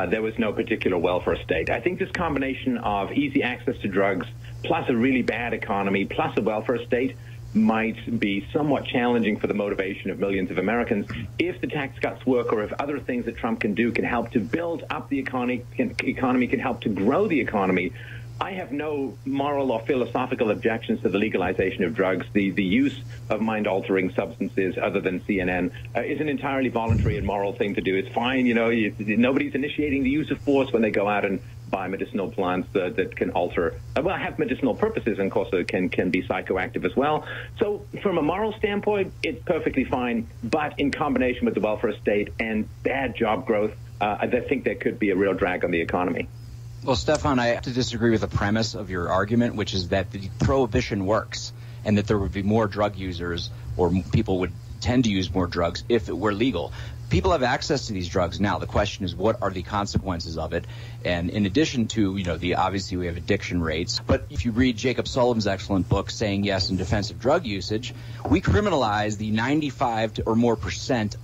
there was no particular welfare state. I think this combination of easy access to drugs plus a really bad economy plus a welfare state might be somewhat challenging for the motivation of millions of Americans. If the tax cuts work, or if other things that Trump can do can help to build up the economy, can help to grow the economy, I have no moral or philosophical objections to the legalization of drugs. The use of mind-altering substances other than CNN is an entirely voluntary and moral thing to do. It's fine, nobody's initiating the use of force when they go out and buy medicinal plants that can alter, have medicinal purposes, and of course can be psychoactive as well. So from a moral standpoint, it's perfectly fine, but in combination with the welfare state and bad job growth, I think there could be a real drag on the economy. Well, Stefan, I have to disagree with the premise of your argument, which is that the prohibition works and that there would be more drug users, or people would tend to use more drugs if it were legal. People have access to these drugs now. The question is, what are the consequences of it? And in addition to, obviously we have addiction rates. But if you read Jacob Sullivan's excellent book, Saying Yes in Defense of Drug Usage, we criminalize the 95% or more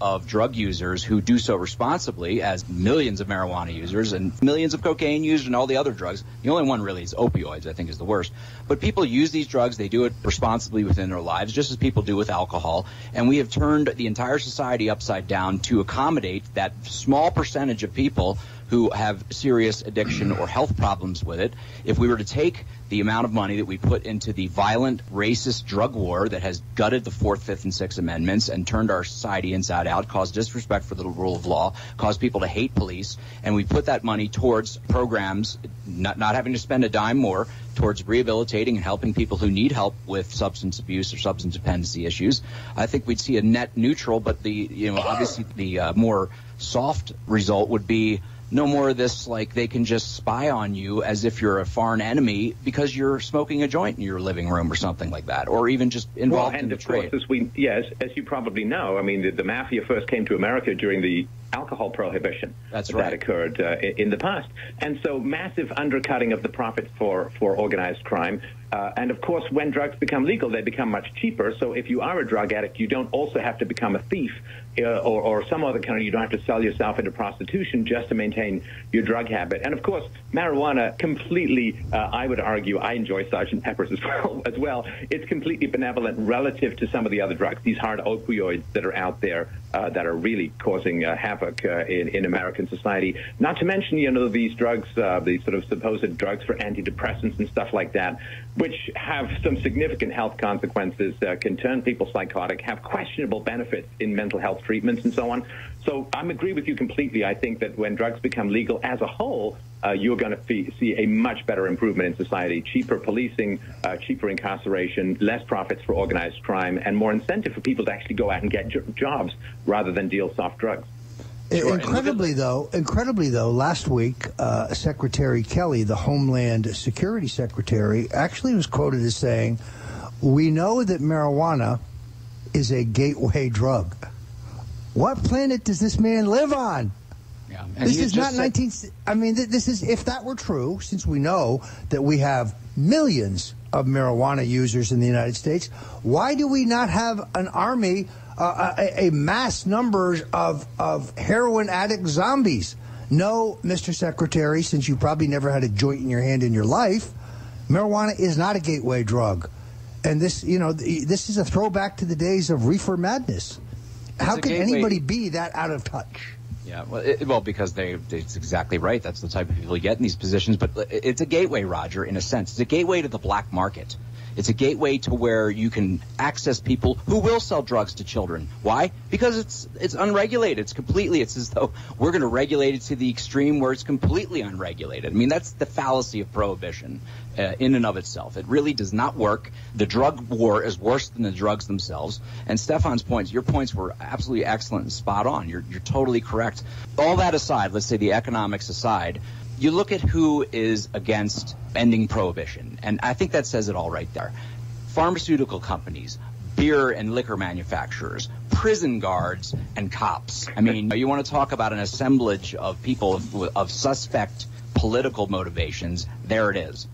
of drug users who do so responsibly, as millions of marijuana users and millions of cocaine users and all the other drugs. The only one really is opioids, I think, is the worst. But people use these drugs. They do it responsibly within their lives, just as people do with alcohol. And we have turned the entire society upside down to accommodate that small percentage of people who have serious addiction or health problems with it. If we were to take the amount of money that we put into the violent, racist drug war that has gutted the 4th, 5th, and 6th Amendments and turned our society inside out, caused disrespect for the rule of law, caused people to hate police, and we put that money towards programs, not having to spend a dime more, towards rehabilitating and helping people who need help with substance abuse or substance dependency issues, I think we'd see a net neutral, but obviously the more soft result would be no more of this, like they can just spy on you as if you're a foreign enemy because you're smoking a joint in your living room or something like that, or even just involved in the trade. Course, as you probably know, I mean, the mafia first came to America during the alcohol prohibition. That's right. That occurred in the past. And so massive undercutting of the profits for organized crime. And, of course, when drugs become legal, they become much cheaper. So if you are a drug addict, you don't also have to become a thief or some other kind of, you don't have to sell yourself into prostitution just to maintain your drug habit. And, of course, marijuana completely, I would argue, I enjoy Sgt. Pepper's as well. It's completely benevolent relative to some of the other drugs, these hard opioids that are out there that are really causing havoc in American society. Not to mention, these drugs, these sort of supposed drugs for antidepressants and stuff like that, which have some significant health consequences, can turn people psychotic, have questionable benefits in mental health treatments and so on. So I agree with you completely. I think that when drugs become legal as a whole, you're going to see a much better improvement in society, cheaper policing, cheaper incarceration, less profits for organized crime, and more incentive for people to actually go out and get jobs rather than deal soft drugs. Sure. Incredibly, though, last week, Secretary Kelly, the Homeland Security Secretary, actually was quoted as saying, "We know that marijuana is a gateway drug." What planet does this man live on? Yeah. This is not 19. I mean, this is, if that were true, since we know that we have millions of marijuana users in the United States, why do we not have an army, a mass numbers of heroin addict zombies? No, Mr. Secretary, since you probably never had a joint in your hand in your life, marijuana is not a gateway drug. And this, this is a throwback to the days of reefer madness. How can anybody be that out of touch? Yeah, well, because it's exactly right. That's the type of people you get in these positions. But it's a gateway, Roger, in a sense. It's a gateway to the black market. It's a gateway to where you can access people who will sell drugs to children. Why? Because it's unregulated. It's as though we're going to regulate it to the extreme where it's completely unregulated. I mean, that's the fallacy of prohibition in and of itself. It really does not work. The drug war is worse than the drugs themselves. And Stefan's points, your points were absolutely excellent and spot on. You're totally correct. All that aside, let's say the economics aside, you look at who is against ending prohibition, and I think that says it all right there. Pharmaceutical companies, beer and liquor manufacturers, prison guards, and cops. I mean, you want to talk about an assemblage of people of suspect political motivations, there it is.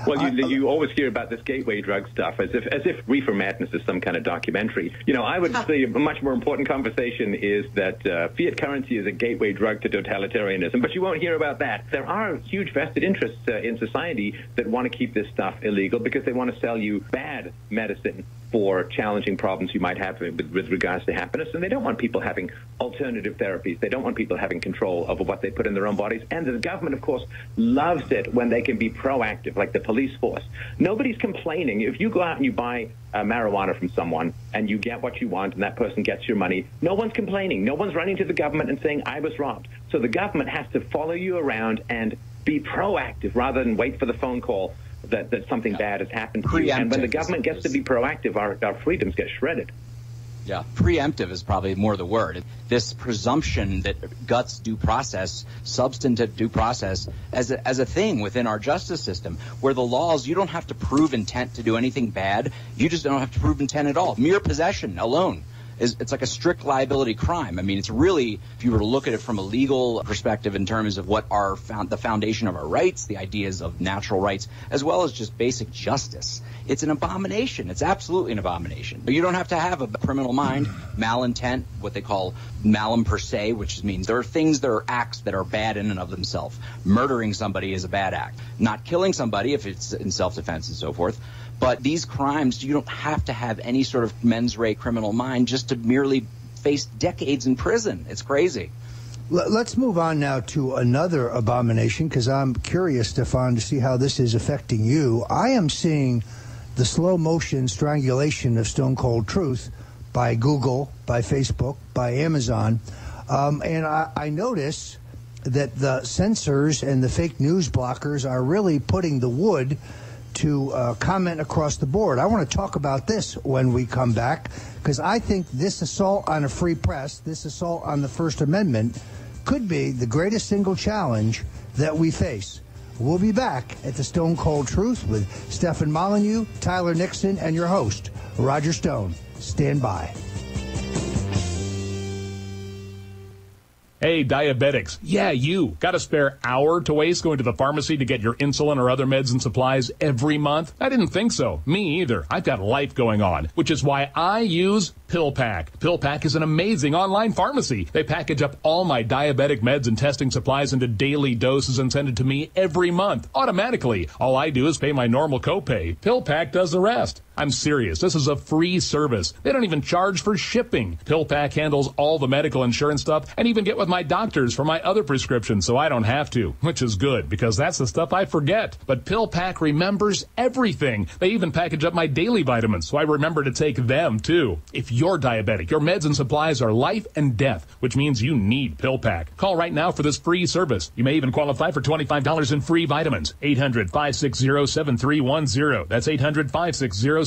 Well, you always hear about this gateway drug stuff as if Reefer Madness is some kind of documentary. I would say a much more important conversation is that fiat currency is a gateway drug to totalitarianism, but you won't hear about that. There are huge vested interests in society that want to keep this stuff illegal because they want to sell you bad medicine for challenging problems you might have with regards to happiness, and they don't want people having alternative therapies. They don't want people having control over what they put in their own bodies, and the government, of course, loves it when they can be proactive, like the police force. Nobody's complaining. If you go out and you buy marijuana from someone and you get what you want and that person gets your money, no one's complaining. No one's running to the government and saying, I was robbed. So the government has to follow you around and be proactive rather than wait for the phone call that something bad has happened to you. And when the government gets to be proactive, our freedoms get shredded. Yeah, preemptive is probably more the word. This presumption that guts due process, substantive due process, as a thing within our justice system, where the laws, you don't have to prove intent to do anything bad. You just don't have to prove intent at all. Mere possession alone it's like a strict liability crime. I mean, it's really, if you were to look at it from a legal perspective in terms of what are the foundation of our rights, the ideas of natural rights, as well as just basic justice, it's an abomination. It's absolutely an abomination. But you don't have to have a criminal mind, malintent, what they call malum per se, which means there are things, there are acts that are bad in and of themselves. Murdering somebody is a bad act. Not killing somebody, if it's in self-defense and so forth. But these crimes, you don't have to have any sort of mens rea criminal mind just to merely face decades in prison. It's crazy. Let's move on now to another abomination, because I'm curious, Stefan, to see how this is affecting you. I am seeing the slow motion strangulation of Stone Cold Truth by Google, by Facebook, by Amazon. And I notice that the censors and the fake news blockers are really putting the wood to comment across the board. I want to talk about this when we come back, because I think this assault on a free press, this assault on the First Amendment, could be the greatest single challenge that we face. We'll be back at the Stone Cold Truth with Stefan Molyneux, Tyler Nixon, and your host, Roger Stone. Stand by. Hey, diabetics. Yeah, you. Got a spare hour to waste going to the pharmacy to get your insulin or other meds and supplies every month? I didn't think so. Me either. I've got life going on, which is why I use PillPack. PillPack is an amazing online pharmacy. They package up all my diabetic meds and testing supplies into daily doses and send it to me every month, automatically. All I do is pay my normal copay. PillPack does the rest. I'm serious. This is a free service. They don't even charge for shipping. PillPack handles all the medical insurance stuff and even get with my doctors for my other prescriptions so I don't have to, which is good because that's the stuff I forget. But PillPack remembers everything. They even package up my daily vitamins so I remember to take them too. If you're diabetic, your meds and supplies are life and death, which means you need PillPack. Call right now for this free service. You may even qualify for $25 in free vitamins. 800-560-7310. That's 800-560-7310.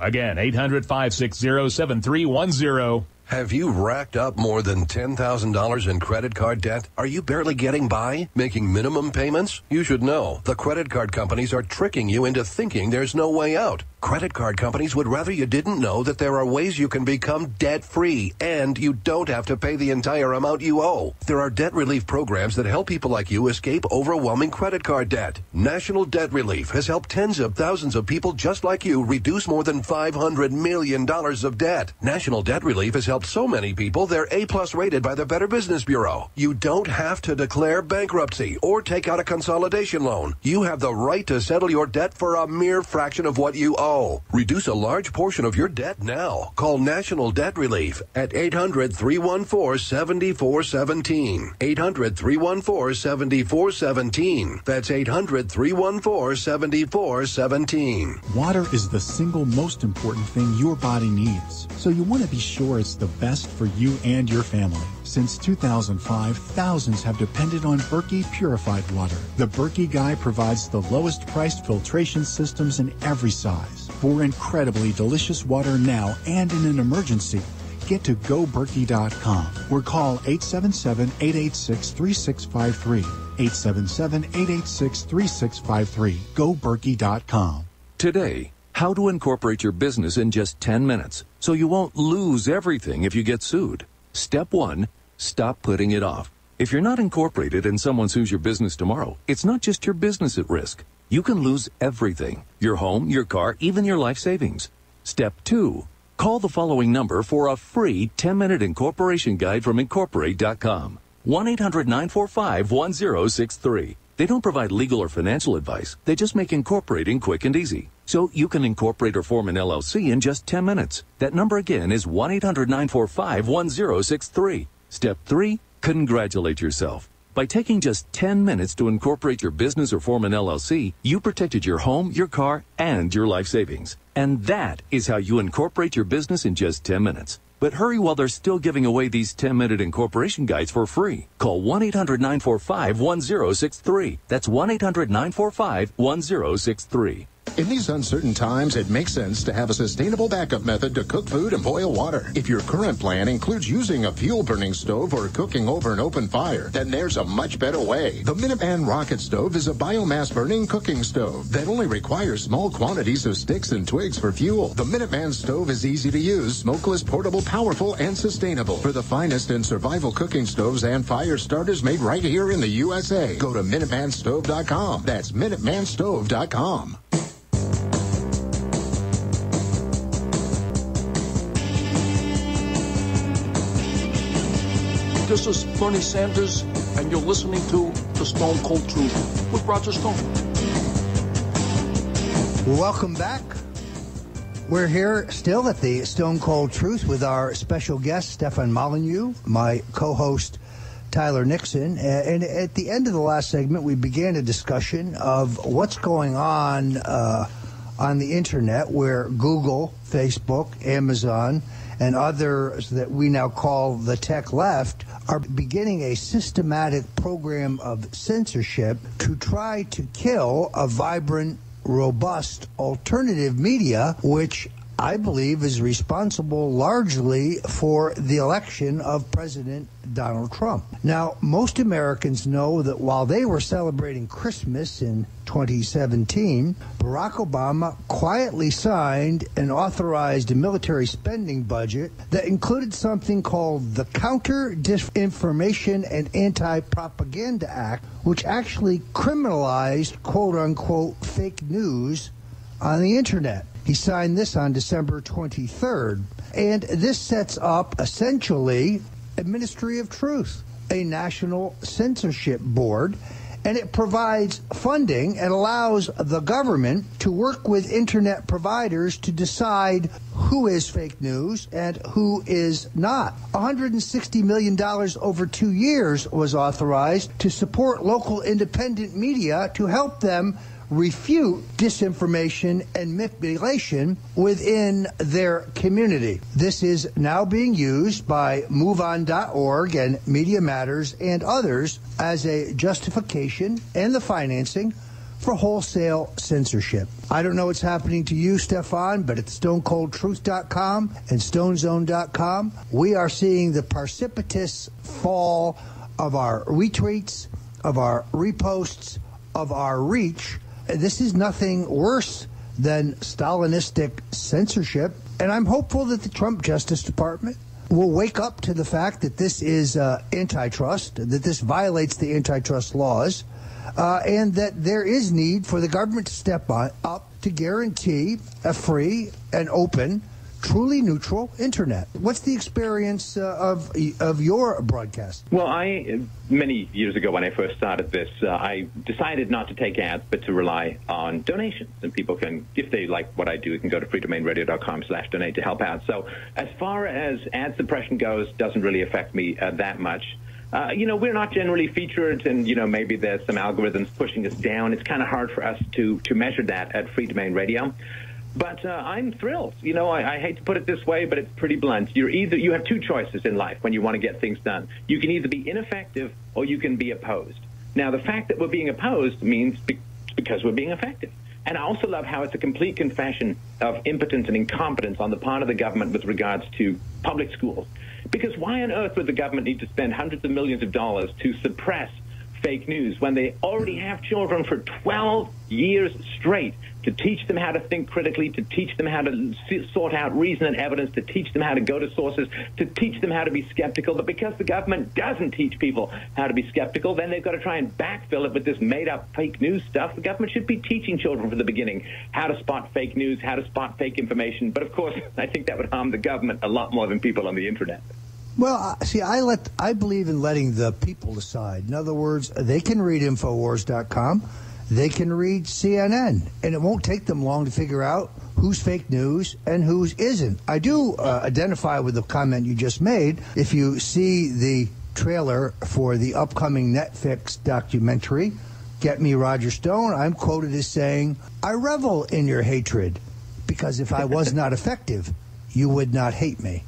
Again, 800-560-7310. Have you racked up more than $10,000 in credit card debt? Are you barely getting by, making minimum payments? You should know the credit card companies are tricking you into thinking there's no way out. Credit card companies would rather you didn't know that there are ways you can become debt-free, and you don't have to pay the entire amount you owe. There are debt relief programs that help people like you escape overwhelming credit card debt. National Debt Relief has helped tens of thousands of people just like you reduce more than $500 million of debt. National Debt Relief has helped so many people they're A-plus rated by the Better Business Bureau. You don't have to declare bankruptcy or take out a consolidation loan. You have the right to settle your debt for a mere fraction of what you owe. Reduce a large portion of your debt now. Call National Debt Relief at 800-314-7417. 800-314-7417. That's 800-314-7417. Water is the single most important thing your body needs, so you want to be sure it's the best for you and your family. Since 2005, thousands have depended on Berkey purified water. The Berkey Guy provides the lowest priced filtration systems in every size. For incredibly delicious water now and in an emergency, get to GoBerkey.com or call 877-886-3653. 877-886-3653. GoBerkey.com. Today, how to incorporate your business in just 10 minutes so you won't lose everything if you get sued. Step 1, stop putting it off. If you're not incorporated and someone sues your business tomorrow, it's not just your business at risk. You can lose everything: your home, your car, even your life savings. Step 2, call the following number for a free 10-minute incorporation guide from Incorporate.com. 1-800-945-1063. They don't provide legal or financial advice. They just make incorporating quick and easy. So you can incorporate or form an LLC in just 10 minutes. That number again is 1-800-945-1063. Step 3, congratulate yourself. By taking just 10 minutes to incorporate your business or form an LLC, you protected your home, your car, and your life savings. And that is how you incorporate your business in just 10 minutes. But hurry while they're still giving away these 10-minute incorporation guides for free. Call 1-800-945-1063. That's 1-800-945-1063. In these uncertain times, it makes sense to have a sustainable backup method to cook food and boil water. If your current plan includes using a fuel-burning stove or cooking over an open fire, then there's a much better way. The Minuteman Rocket Stove is a biomass-burning cooking stove that only requires small quantities of sticks and twigs for fuel. The Minuteman Stove is easy to use, smokeless, portable, powerful, and sustainable. For the finest in survival cooking stoves and fire starters made right here in the USA, go to MinutemanStove.com. That's MinutemanStove.com. This is Bernie Sanders, and you're listening to The Stone Cold Truth with Roger Stone. Welcome back. We're here still at the Stone Cold Truth with our special guest, Stefan Molyneux, my co-host, Tyler Nixon. And at the end of the last segment, we began a discussion of what's going on the Internet, where Google, Facebook, Amazon, and others that we now call the tech left are beginning a systematic program of censorship to try to kill a vibrant, robust alternative media, which I believe is responsible largely for the election of President Donald Trump. Now, most Americans know that while they were celebrating Christmas in 2017, Barack Obama quietly signed and authorized a military spending budget that included something called the Counter Disinformation and Anti-Propaganda Act, which actually criminalized quote-unquote fake news on the Internet. He signed this on December 23rd. And this sets up, essentially, a Ministry of Truth, a national censorship board, and it provides funding and allows the government to work with Internet providers to decide who is fake news and who is not. $160 million over 2 years was authorized to support local independent media to help them refute disinformation and manipulation within their community. This is now being used by MoveOn.org and Media Matters and others as a justification and the financing for wholesale censorship. I don't know what's happening to you, Stefan, but at StoneColdTruth.com and StoneZone.com, we are seeing the precipitous fall of our retweets, of our reposts, of our reach. This is nothing worse than Stalinistic censorship. And I'm hopeful that the Trump Justice Department will wake up to the fact that this is antitrust, that this violates the antitrust laws, and that there is need for the government to step up to guarantee a free and open, truly neutral internet. What's the experience of your broadcast? Well, many years ago when I first started this, I decided not to take ads, but to rely on donations. And people can, if they like what I do, can go to freedomainradio.com/donate to help out. So as far as ad suppression goes, doesn't really affect me that much. We're not generally featured, and, maybe there's some algorithms pushing us down. It's kind of hard for us to measure that at Free Domain Radio. But I'm thrilled. I hate to put it this way, but it's pretty blunt. You have two choices in life when you want to get things done. You can either be ineffective or you can be opposed. Now, the fact that we're being opposed means because we're being effective. And I also love how it's a complete confession of impotence and incompetence on the part of the government with regards to public schools. Because why on earth would the government need to spend hundreds of millions of dollars to suppress fake news when they already have children for 12 years straight to teach them how to think critically, to teach them how to sort out reason and evidence, to teach them how to go to sources, to teach them how to be skeptical. But because the government doesn't teach people how to be skeptical, then they've got to try and backfill it with this made-up fake news stuff. The government should be teaching children from the beginning how to spot fake news, how to spot fake information. But, of course, I think that would harm the government a lot more than people on the Internet. Well, see, I believe in letting the people decide. In other words, they can read Infowars.com. They can read CNN, and it won't take them long to figure out who's fake news and whose isn't. I do identify with the comment you just made. If you see the trailer for the upcoming Netflix documentary, Get Me Roger Stone, I'm quoted as saying, "I revel in your hatred, because if I was not effective, you would not hate me."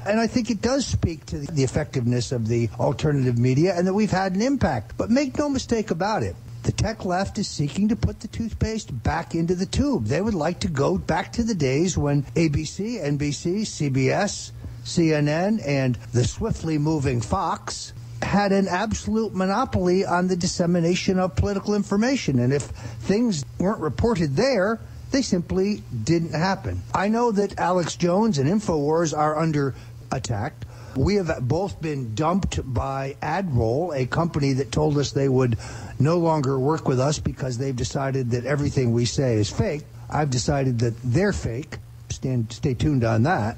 And I think it does speak to the effectiveness of the alternative media and that we've had an impact. But make no mistake about it. The tech left is seeking to put the toothpaste back into the tube. They would like to go back to the days when ABC, NBC, CBS, CNN, and the swiftly moving Fox had an absolute monopoly on the dissemination of political information. And if things weren't reported there, they simply didn't happen. I know that Alex Jones and InfoWars are under attack. We have both been dumped by AdRoll, a company that told us they would no longer work with us because they've decided that everything we say is fake. I've decided that they're fake. Stay tuned on that.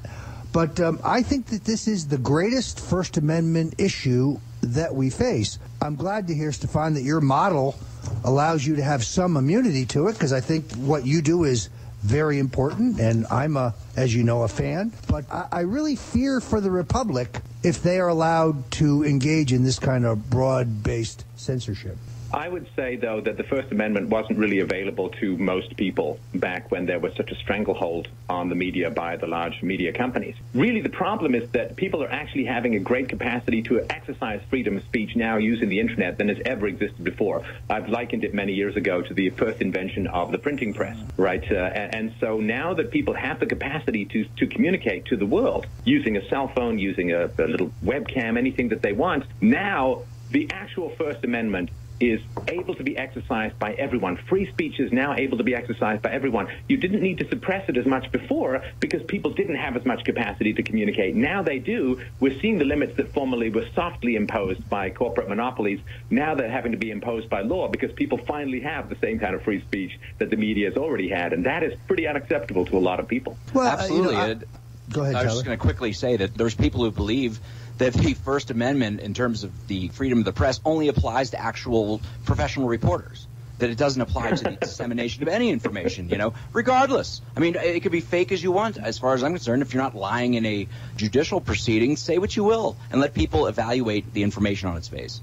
But I think that this is the greatest First Amendment issue that we face. I'm glad to hear, Stefan, that your model allows you to have some immunity to it, because I think what you do is very important, and I'm, as you know, a fan. But I really fear for the Republic if they are allowed to engage in this kind of broad-based censorship. I would say, though, that the First Amendment wasn't really available to most people back when there was such a stranglehold on the media by the large media companies. Really, the problem is that people are actually having a great capacity to exercise freedom of speech now using the Internet than has ever existed before. I've likened it many years ago to the first invention of the printing press, right? And so now that people have the capacity to communicate to the world using a cell phone, using a little webcam, anything that they want, now the actual First Amendment is able to be exercised by everyone. Free speech is now able to be exercised by everyone. You didn't need to suppress it as much before because people didn't have as much capacity to communicate. Now they do. We're seeing the limits that formerly were softly imposed by corporate monopolies. Now they're having to be imposed by law because people finally have the same kind of free speech that the media has already had, and that is pretty unacceptable to a lot of people. Well, absolutely. Go ahead, I was Tyler. just going to quickly say that there's people who believe that the First Amendment, in terms of the freedom of the press, only applies to actual professional reporters, that it doesn't apply to the dissemination of any information, regardless. I mean, it could be fake as you want. As far as I'm concerned, if you're not lying in a judicial proceeding, say what you will and let people evaluate the information on its face.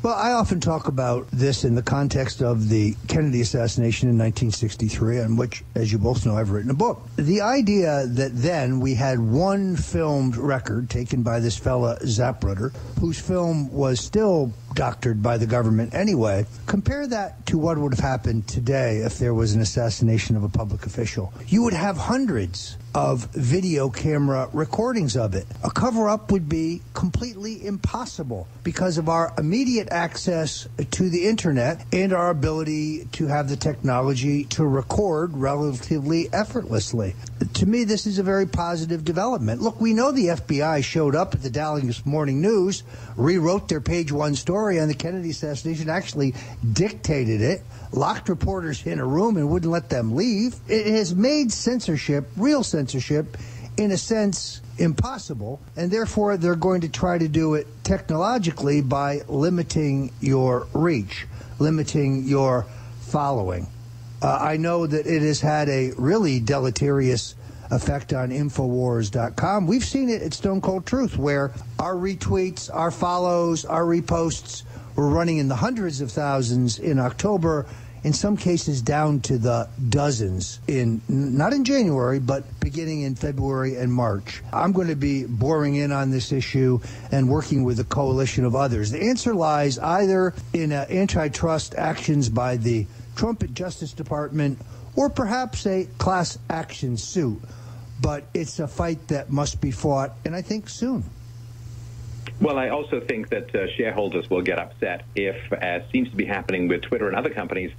Well, I often talk about this in the context of the Kennedy assassination in 1963, on which, as you both know, I've written a book. The idea that then we had one filmed record taken by this fella, Zapruder, whose film was still doctored by the government anyway. Compare that to what would have happened today if there was an assassination of a public official. You would have hundreds of video camera recordings of it. A cover-up would be completely impossible because of our immediate access to the internet and our ability to have the technology to record relatively effortlessly. To me, this is a very positive development. Look, we know the FBI showed up at the Dallas Morning News, rewrote their page one story on the Kennedy assassination, actually dictated it, locked reporters in a room and wouldn't let them leave. It has made censorship, real censorship, in a sense, impossible, and therefore they're going to try to do it technologically by limiting your reach, limiting your following. I know that it has had a really deleterious effect on Infowars.com. We've seen it at Stone Cold Truth, where our retweets, our follows, our reposts were running in the hundreds of thousands in October, in some cases down to the dozens, not in January, but beginning in February and March. I'm going to be boring in on this issue and working with a coalition of others. The answer lies either in antitrust actions by the Trump Justice Department or perhaps a class action suit. But it's a fight that must be fought, and I think soon. Well, I also think that shareholders will get upset if, as seems to be happening with Twitter and other companies,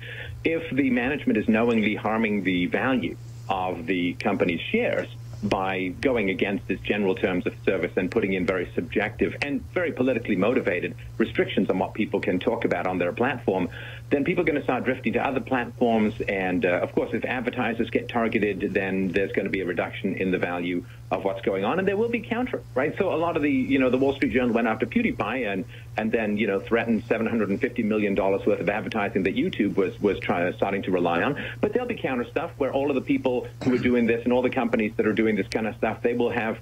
if the management is knowingly harming the value of the company's shares by going against its general terms of service and putting in very subjective and very politically motivated restrictions on what people can talk about on their platform, then people are going to start drifting to other platforms. And, of course, if advertisers get targeted, then there's going to be a reduction in the value of what's going on. And there will be counter, right? So a lot of the Wall Street Journal went after PewDiePie and then, threatened $750 million worth of advertising that YouTube was starting to rely on. But there'll be counter stuff where all of the people who are doing this and all the companies that are doing this kind of stuff, they will have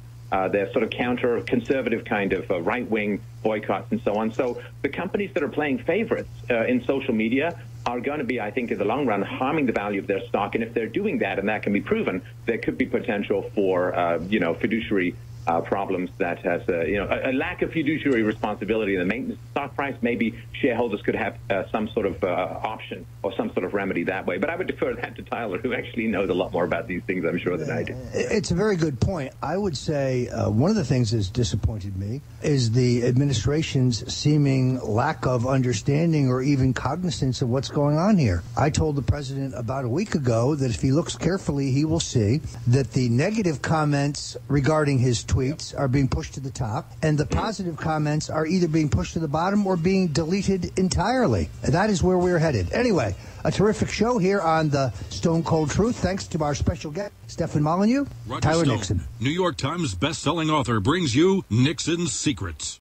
their sort of counter-conservative kind of right-wing boycotts and so on. So the companies that are playing favorites in social media are going to be, I think, in the long run, harming the value of their stock. And if they're doing that, and that can be proven, there could be potential for, fiduciary problems that has, a lack of fiduciary responsibility in the maintenance of stock price. Maybe shareholders could have some sort of option or some sort of remedy that way. But I would defer that to Tyler, who actually knows a lot more about these things, I'm sure, than I do. It's a very good point. I would say one of the things that's disappointed me is the administration's seeming lack of understanding or even cognizance of what's going on here. I told the president about a week ago that if he looks carefully, he will see that the negative comments regarding his tweets are being pushed to the top, and the positive comments are either being pushed to the bottom or being deleted entirely. That is where we're headed. Anyway, a terrific show here on the Stone Cold Truth. Thanks to our special guest, Stefan Molyneux, Roger Tyler Stone, Nixon. New York Times best-selling author, brings you Nixon's Secrets.